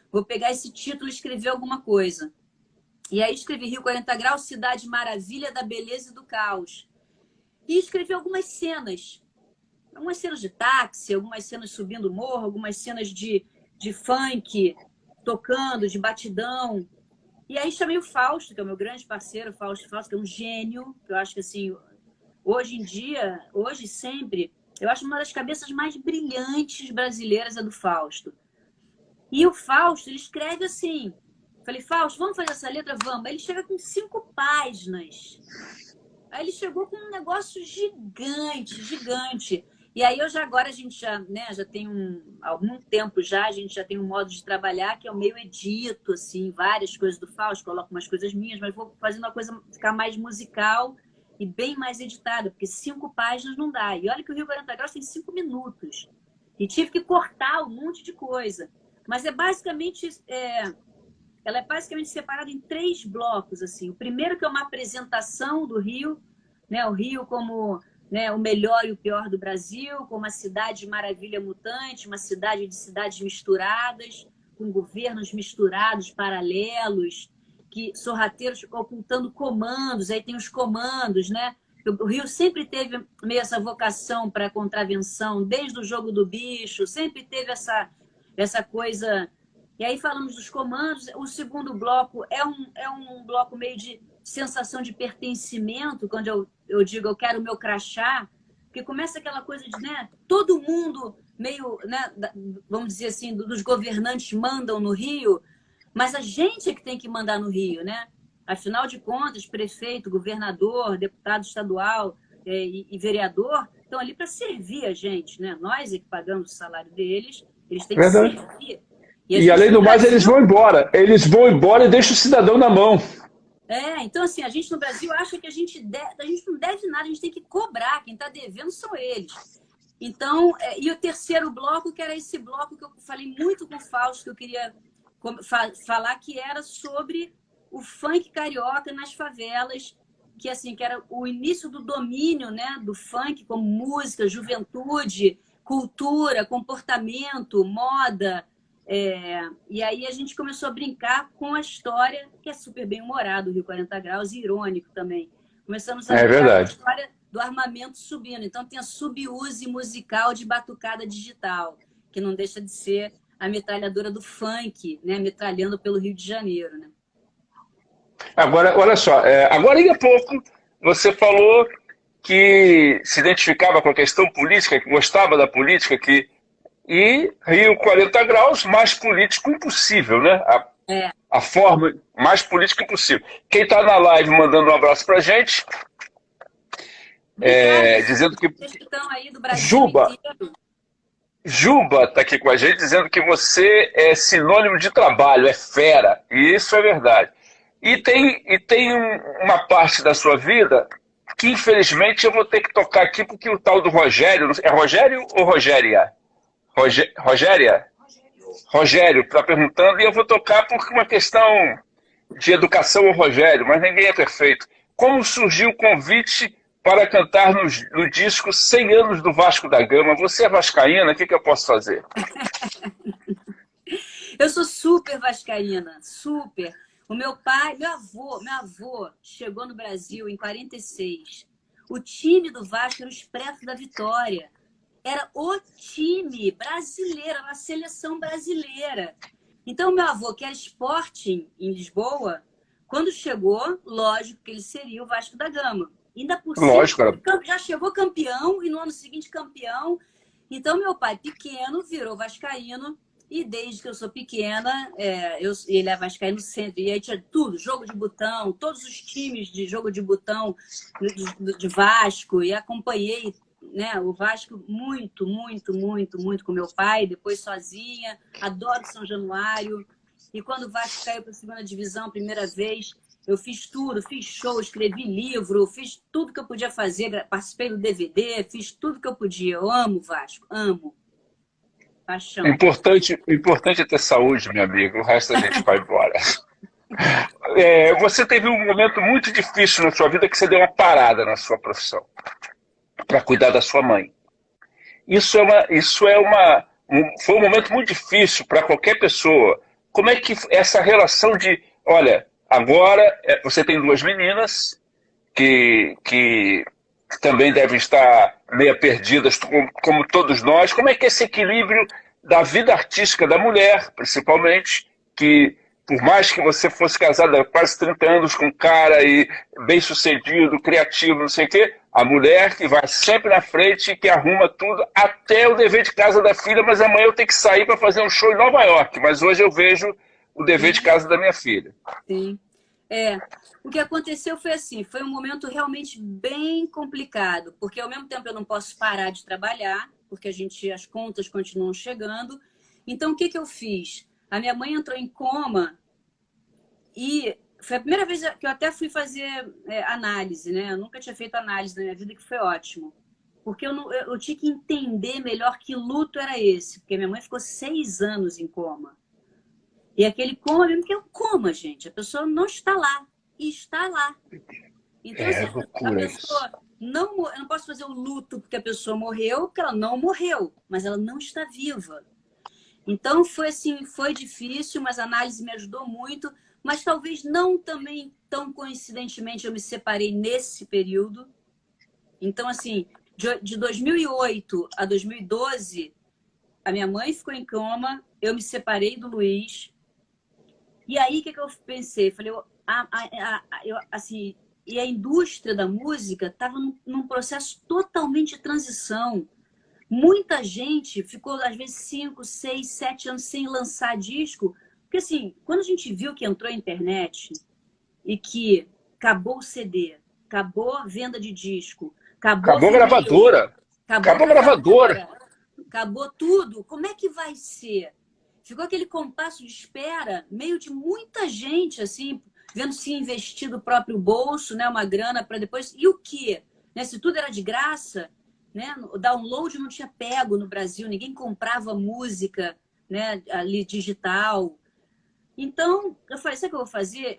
Speaker 2: Vou pegar esse título e escrever alguma coisa. E aí escrevi Rio 40 Graus, cidade maravilha da beleza e do caos. E escrevi algumas cenas de táxi, algumas cenas subindo o morro, algumas cenas de funk, tocando, de batidão. E aí chamei o Fausto, que é o meu grande parceiro, Fausto, que é um gênio, que eu acho que assim, hoje em dia, hoje sempre, eu acho uma das cabeças mais brilhantes brasileiras é do Fausto. E o Fausto, ele escreve assim, falei, Fausto, vamos fazer essa letra? Vamos. Aí ele chega com 5 páginas. Aí ele chegou com um negócio gigante, gigante. E aí agora a gente já, né, já tem algum tempo já, a gente já tem um modo de trabalhar que é o meio edito, assim, várias coisas do Fausto, coloco umas coisas minhas, mas vou fazendo uma coisa ficar mais musical e bem mais editada, porque 5 páginas não dá. E olha que o Rio 40 Graus tem 5 minutos. E tive que cortar um monte de coisa. Mas ela é basicamente separada em 3 blocos, assim. O primeiro que é uma apresentação do Rio, né, o Rio como, né, o melhor e o pior do Brasil, como uma cidade maravilha mutante, uma cidade de cidades misturadas, com governos misturados, paralelos, que sorrateiros ocultando comandos, aí tem os comandos, né? O Rio sempre teve meio essa vocação para contravenção, desde o Jogo do Bicho, sempre teve essa coisa. E aí falamos dos comandos. O segundo bloco é um bloco meio de sensação de pertencimento, quando eu digo eu quero o meu crachá, porque começa aquela coisa de, né, todo mundo meio, né, vamos dizer assim, dos governantes mandam no Rio, mas a gente é que tem que mandar no Rio, né? Afinal de contas, prefeito, governador, deputado estadual e vereador estão ali para servir a gente, né? Nós é que pagamos o salário deles, eles têm que servir.
Speaker 1: E além do mais, eles vão embora. Eles vão embora e deixam o cidadão na mão.
Speaker 2: Então assim, a gente no Brasil acha que a gente não deve nada, a gente tem que cobrar, quem está devendo são eles. Então, e o terceiro bloco, que era esse bloco que eu falei muito com o Fausto, que eu queria falar, que era sobre o funk carioca nas favelas, que assim, que era o início do domínio, né, do funk como música, juventude, cultura, comportamento, moda. E aí a gente começou a brincar com a história, que é super bem-humorado, o Rio 40 Graus, e irônico também. Começamos a brincar com a história do armamento subindo. Então tem a subuse musical de batucada digital, que não deixa de ser a metralhadora do funk, né, metralhando pelo Rio de Janeiro, né?
Speaker 1: Agora, olha só, agora há pouco você falou que se identificava com a questão política, que gostava da política, e Rio 40 Graus, mais político impossível, né? A forma mais política impossível. Quem está na live mandando um abraço para a gente, dizendo que
Speaker 2: aí do Brasil inteiro.
Speaker 1: Juba está aqui com a gente, dizendo que você é sinônimo de trabalho, é fera, e isso é verdade. E tem uma parte da sua vida que, infelizmente, eu vou ter que tocar aqui, porque o tal do Rogério... É Rogério ou Rogéria? Rogéria? Rogério está perguntando, e eu vou tocar por uma questão de educação ao Rogério, mas ninguém é perfeito. Como surgiu o convite para cantar no disco 100 anos do Vasco da Gama? Você é vascaína, o que eu posso fazer?
Speaker 2: Eu sou super vascaína, super. O meu pai, meu avô chegou no Brasil em 46. O time do Vasco era o Expresso da Vitória. Era o time brasileiro, a seleção brasileira. Então, meu avô, que era Sporting em Lisboa, quando chegou, lógico que ele seria o Vasco da Gama. Ainda por cima,
Speaker 1: Lógico, cara.
Speaker 2: já chegou campeão e no ano seguinte campeão. Então, meu pai, pequeno, virou vascaíno. E desde que eu sou pequena, ele é vascaíno sempre. E aí tinha tudo, jogo de botão, todos os times de jogo de botão de Vasco. E acompanhei, né, o Vasco muito, muito, muito, muito com meu pai. Depois sozinha. Adoro São Januário. E quando o Vasco caiu para a segunda divisão, primeira vez, eu fiz tudo. Fiz show, escrevi livro, fiz tudo que eu podia fazer. Participei do DVD, fiz tudo que eu podia. Eu amo o Vasco, amo. Paixão.
Speaker 1: O importante é ter saúde, minha amiga. O resto a gente vai embora. Você teve um momento muito difícil na sua vida que você deu uma parada na sua profissão para cuidar da sua mãe. Foi um momento muito difícil para qualquer pessoa. Como é que essa relação de, olha, agora você tem duas meninas que também devem estar meio perdidas, como todos nós. Como é que é esse equilíbrio da vida artística da mulher, principalmente, que por mais que você fosse casada há quase 30 anos com um cara e bem-sucedido, criativo, não sei o quê, a mulher que vai sempre na frente, que arruma tudo, até o dever de casa da filha, mas amanhã eu tenho que sair para fazer um show em Nova York, mas hoje eu vejo o dever de casa da minha filha.
Speaker 2: Sim. O que aconteceu foi assim, foi um momento realmente bem complicado, porque ao mesmo tempo eu não posso parar de trabalhar, porque as contas continuam chegando. Então, o que eu fiz? A minha mãe entrou em coma e foi a primeira vez que eu até fui fazer análise, né? Eu nunca tinha feito análise na minha vida, que foi ótimo. Porque eu tinha que entender melhor que luto era esse, porque minha mãe ficou 6 anos em coma. E aquele coma mesmo que é um coma, gente. A pessoa não está lá. E está lá. Então, assim,
Speaker 1: loucura
Speaker 2: a pessoa não... Eu não posso fazer o luto porque a pessoa morreu, porque ela não morreu. Mas ela não está viva. Então, foi assim, foi difícil, mas a análise me ajudou muito. Mas talvez não também tão coincidentemente eu me separei nesse período. Então, assim, de 2008 a 2012, a minha mãe ficou em coma, eu me separei do Luiz. E aí, o que eu pensei? Falei, assim, e a indústria da música estava num processo totalmente de transição. Muita gente ficou, às vezes, 5, 6, 7 anos sem lançar disco. Porque, assim, quando a gente viu que entrou a internet e que acabou o CD, acabou a venda de disco, acabou
Speaker 1: a gravadora.
Speaker 2: Acabou a gravadora. Acabou tudo. Como é que vai ser? Ficou aquele compasso de espera, meio de muita gente, assim, vendo se investir do próprio bolso, né, uma grana para depois. E o quê? Né, se tudo era de graça, né, o download não tinha pego no Brasil, ninguém comprava música, né, ali digital. Então, eu falei, sabe o que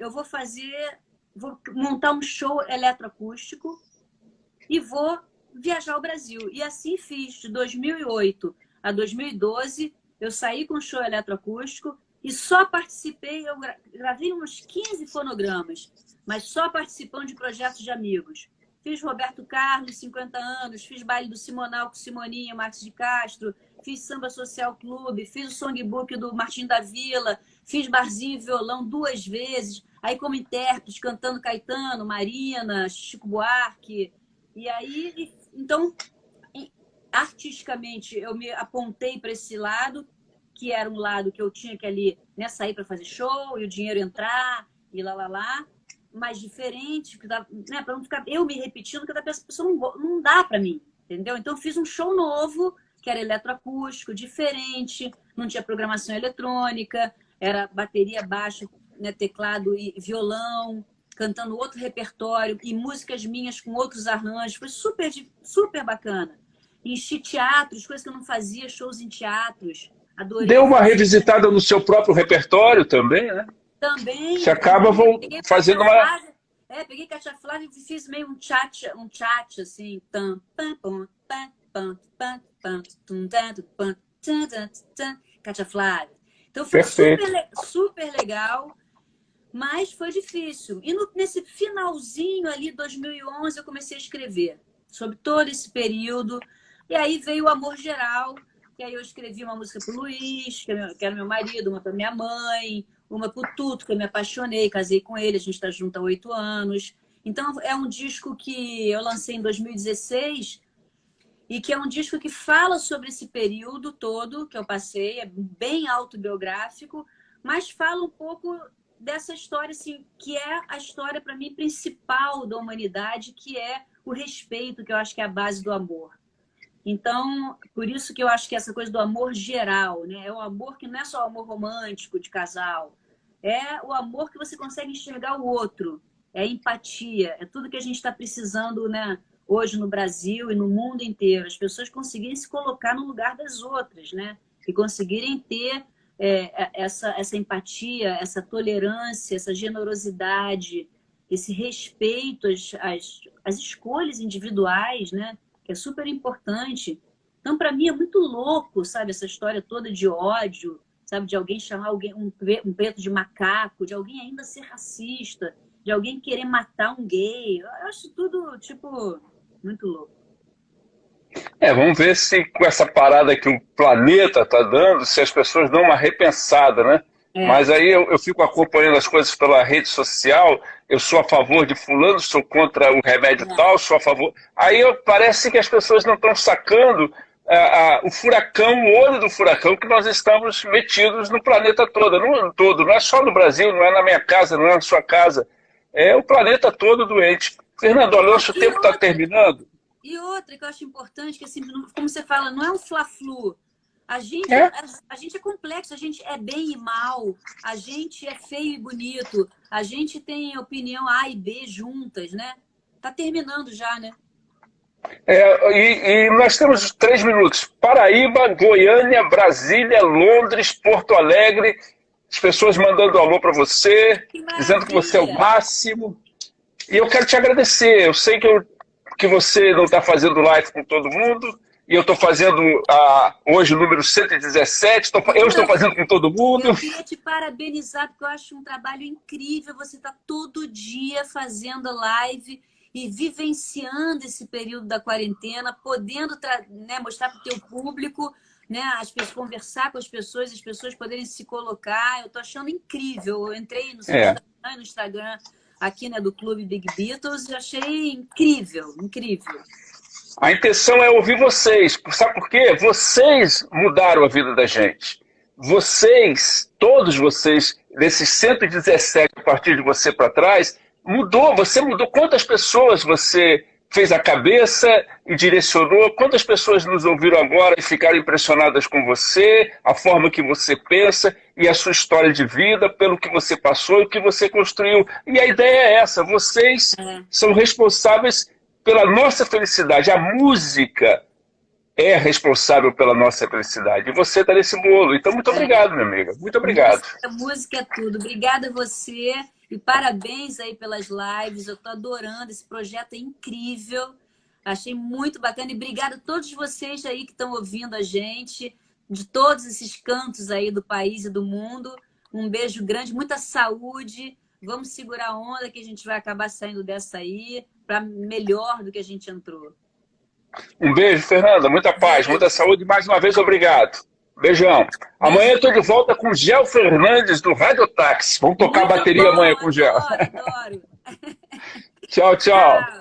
Speaker 2: eu vou fazer? Vou montar um show eletroacústico e vou viajar ao Brasil. E assim fiz, de 2008 a 2012, eu saí com um show eletroacústico e só participei, eu gravei uns 15 fonogramas, mas só participando de projetos de amigos. Fiz Roberto Carlos, 50 anos, fiz baile do Simonal com Simoninha, Marcos de Castro, fiz Samba Social Clube, fiz o songbook do Martim da Vila, fiz barzinho e violão 2 vezes, aí como intérprete, cantando Caetano, Marina, Chico Buarque. E aí, então, artisticamente, eu me apontei para esse lado, que era um lado que eu tinha que ali, né, sair para fazer show e o dinheiro entrar e lá, mais diferente, né, para não ficar eu me repetindo, que a pessoa não dá para mim, entendeu? Então, eu fiz um show novo, que era eletroacústico, diferente, não tinha programação eletrônica, era bateria, baixo, né, teclado e violão, cantando outro repertório e músicas minhas com outros arranjos. Foi super bacana. Enchi teatros, coisas que eu não fazia, shows em teatros. Adorei.
Speaker 1: Deu uma revisitada no seu próprio repertório também, né?
Speaker 2: Também.
Speaker 1: Você acaba fazendo uma...
Speaker 2: peguei Cátia Flávia e fiz meio um chat assim. Cátia Flávia. Então foi super legal. Mas foi difícil. E nesse finalzinho ali, 2011, eu comecei a escrever sobre todo esse período. E aí veio o Amor Geral, que aí eu escrevi uma música para o Luiz, que era meu marido, uma para minha mãe, uma para o Tuto, que eu me apaixonei, casei com ele, a gente está junto há 8 anos. Então, é um disco que eu lancei em 2016 e que é um disco que fala sobre esse período todo que eu passei, é bem autobiográfico, mas fala um pouco dessa história, assim, que é a história, para mim, principal da humanidade, que é o respeito, que eu acho que é a base do amor. Então, por isso que eu acho que essa coisa do amor geral, né? É o amor que não é só o amor romântico de casal, é o amor que você consegue enxergar o outro, é a empatia, é tudo que a gente está precisando, né? Hoje no Brasil e no mundo inteiro, as pessoas conseguirem se colocar no lugar das outras, né? E conseguirem ter essa empatia, essa tolerância, essa generosidade, esse respeito às escolhas individuais, né? Que é super importante. Então, para mim, é muito louco, sabe? Essa história toda de ódio, sabe? De alguém chamar um preto de macaco, de alguém ainda ser racista, de alguém querer matar um gay. Eu acho tudo, tipo, muito louco.
Speaker 1: Vamos ver se com essa parada que o planeta está dando, se as pessoas dão uma repensada, né?
Speaker 2: É,
Speaker 1: Mas aí eu fico acompanhando as coisas pela rede social, eu sou a favor de fulano, sou contra o remédio
Speaker 2: é,
Speaker 1: tal, sou a favor. Aí parece que as pessoas não estão sacando o furacão, o olho do furacão que nós estamos metidos no planeta todo. Não é só no Brasil, não é na minha casa, não é na sua casa. É o planeta todo doente. Fernando Alonso, o
Speaker 2: e
Speaker 1: tempo está
Speaker 2: outra,
Speaker 1: terminando.
Speaker 2: e outra que eu acho importante, que assim, como você fala, não é um fla-flu.
Speaker 1: É.
Speaker 2: A gente é complexo, a gente é bem e mal, a gente é feio e bonito, a gente tem opinião A e B juntas, né? Tá terminando já, né?
Speaker 1: E nós temos 3 minutos. Paraíba, Goiânia, Brasília, Londres, Porto Alegre. As pessoas mandando alô para você,
Speaker 2: Que
Speaker 1: dizendo que você é o
Speaker 2: maravilha!
Speaker 1: máximo. E eu quero te agradecer. Eu sei que você não está fazendo live com todo mundo. E eu estou fazendo hoje o número 117. Eu estou fazendo com todo mundo.
Speaker 2: Eu queria te parabenizar, porque eu acho um trabalho incrível. Você está todo dia fazendo live e vivenciando esse período da quarentena, podendo, né, mostrar para o teu público, né, as pessoas, conversar com as pessoas poderem se colocar. Eu estou achando incrível. Eu entrei no seu
Speaker 1: É.
Speaker 2: Instagram, no Instagram aqui, né, do Clube Big Beatles, e achei incrível, incrível.
Speaker 1: A intenção é ouvir vocês. Sabe por quê? Vocês mudaram a vida da gente. Vocês, todos vocês, desses 117 a partir de você para trás, você mudou. Quantas pessoas você fez a cabeça e direcionou? Quantas pessoas nos ouviram agora e ficaram impressionadas com você, a forma que você pensa e a sua história de vida, pelo que você passou e o que você construiu? E a ideia é essa. Vocês são responsáveis pela nossa felicidade. A música é responsável pela nossa felicidade. E você está nesse bolo. Então, muito obrigado, minha amiga. Muito obrigado.
Speaker 2: Música é tudo. Obrigada a você e parabéns aí pelas lives. Eu estou adorando, esse projeto é incrível. Achei muito bacana. E obrigada a todos vocês aí que estão ouvindo a gente, de todos esses cantos aí do país e do mundo. Um beijo grande, muita saúde. Vamos segurar a onda que a gente vai acabar saindo dessa aí para melhor do que a gente entrou.
Speaker 1: Um beijo, Fernanda. Muita paz, muita saúde. Mais uma vez, obrigado. Beijão. Amanhã eu estou de volta com o Gel Fernandes, do Radiotáxi. Vamos tocar
Speaker 2: Muito
Speaker 1: bateria
Speaker 2: bom,
Speaker 1: amanhã com o Gel.
Speaker 2: adoro, adoro.
Speaker 1: Tchau, tchau.
Speaker 2: Tchau.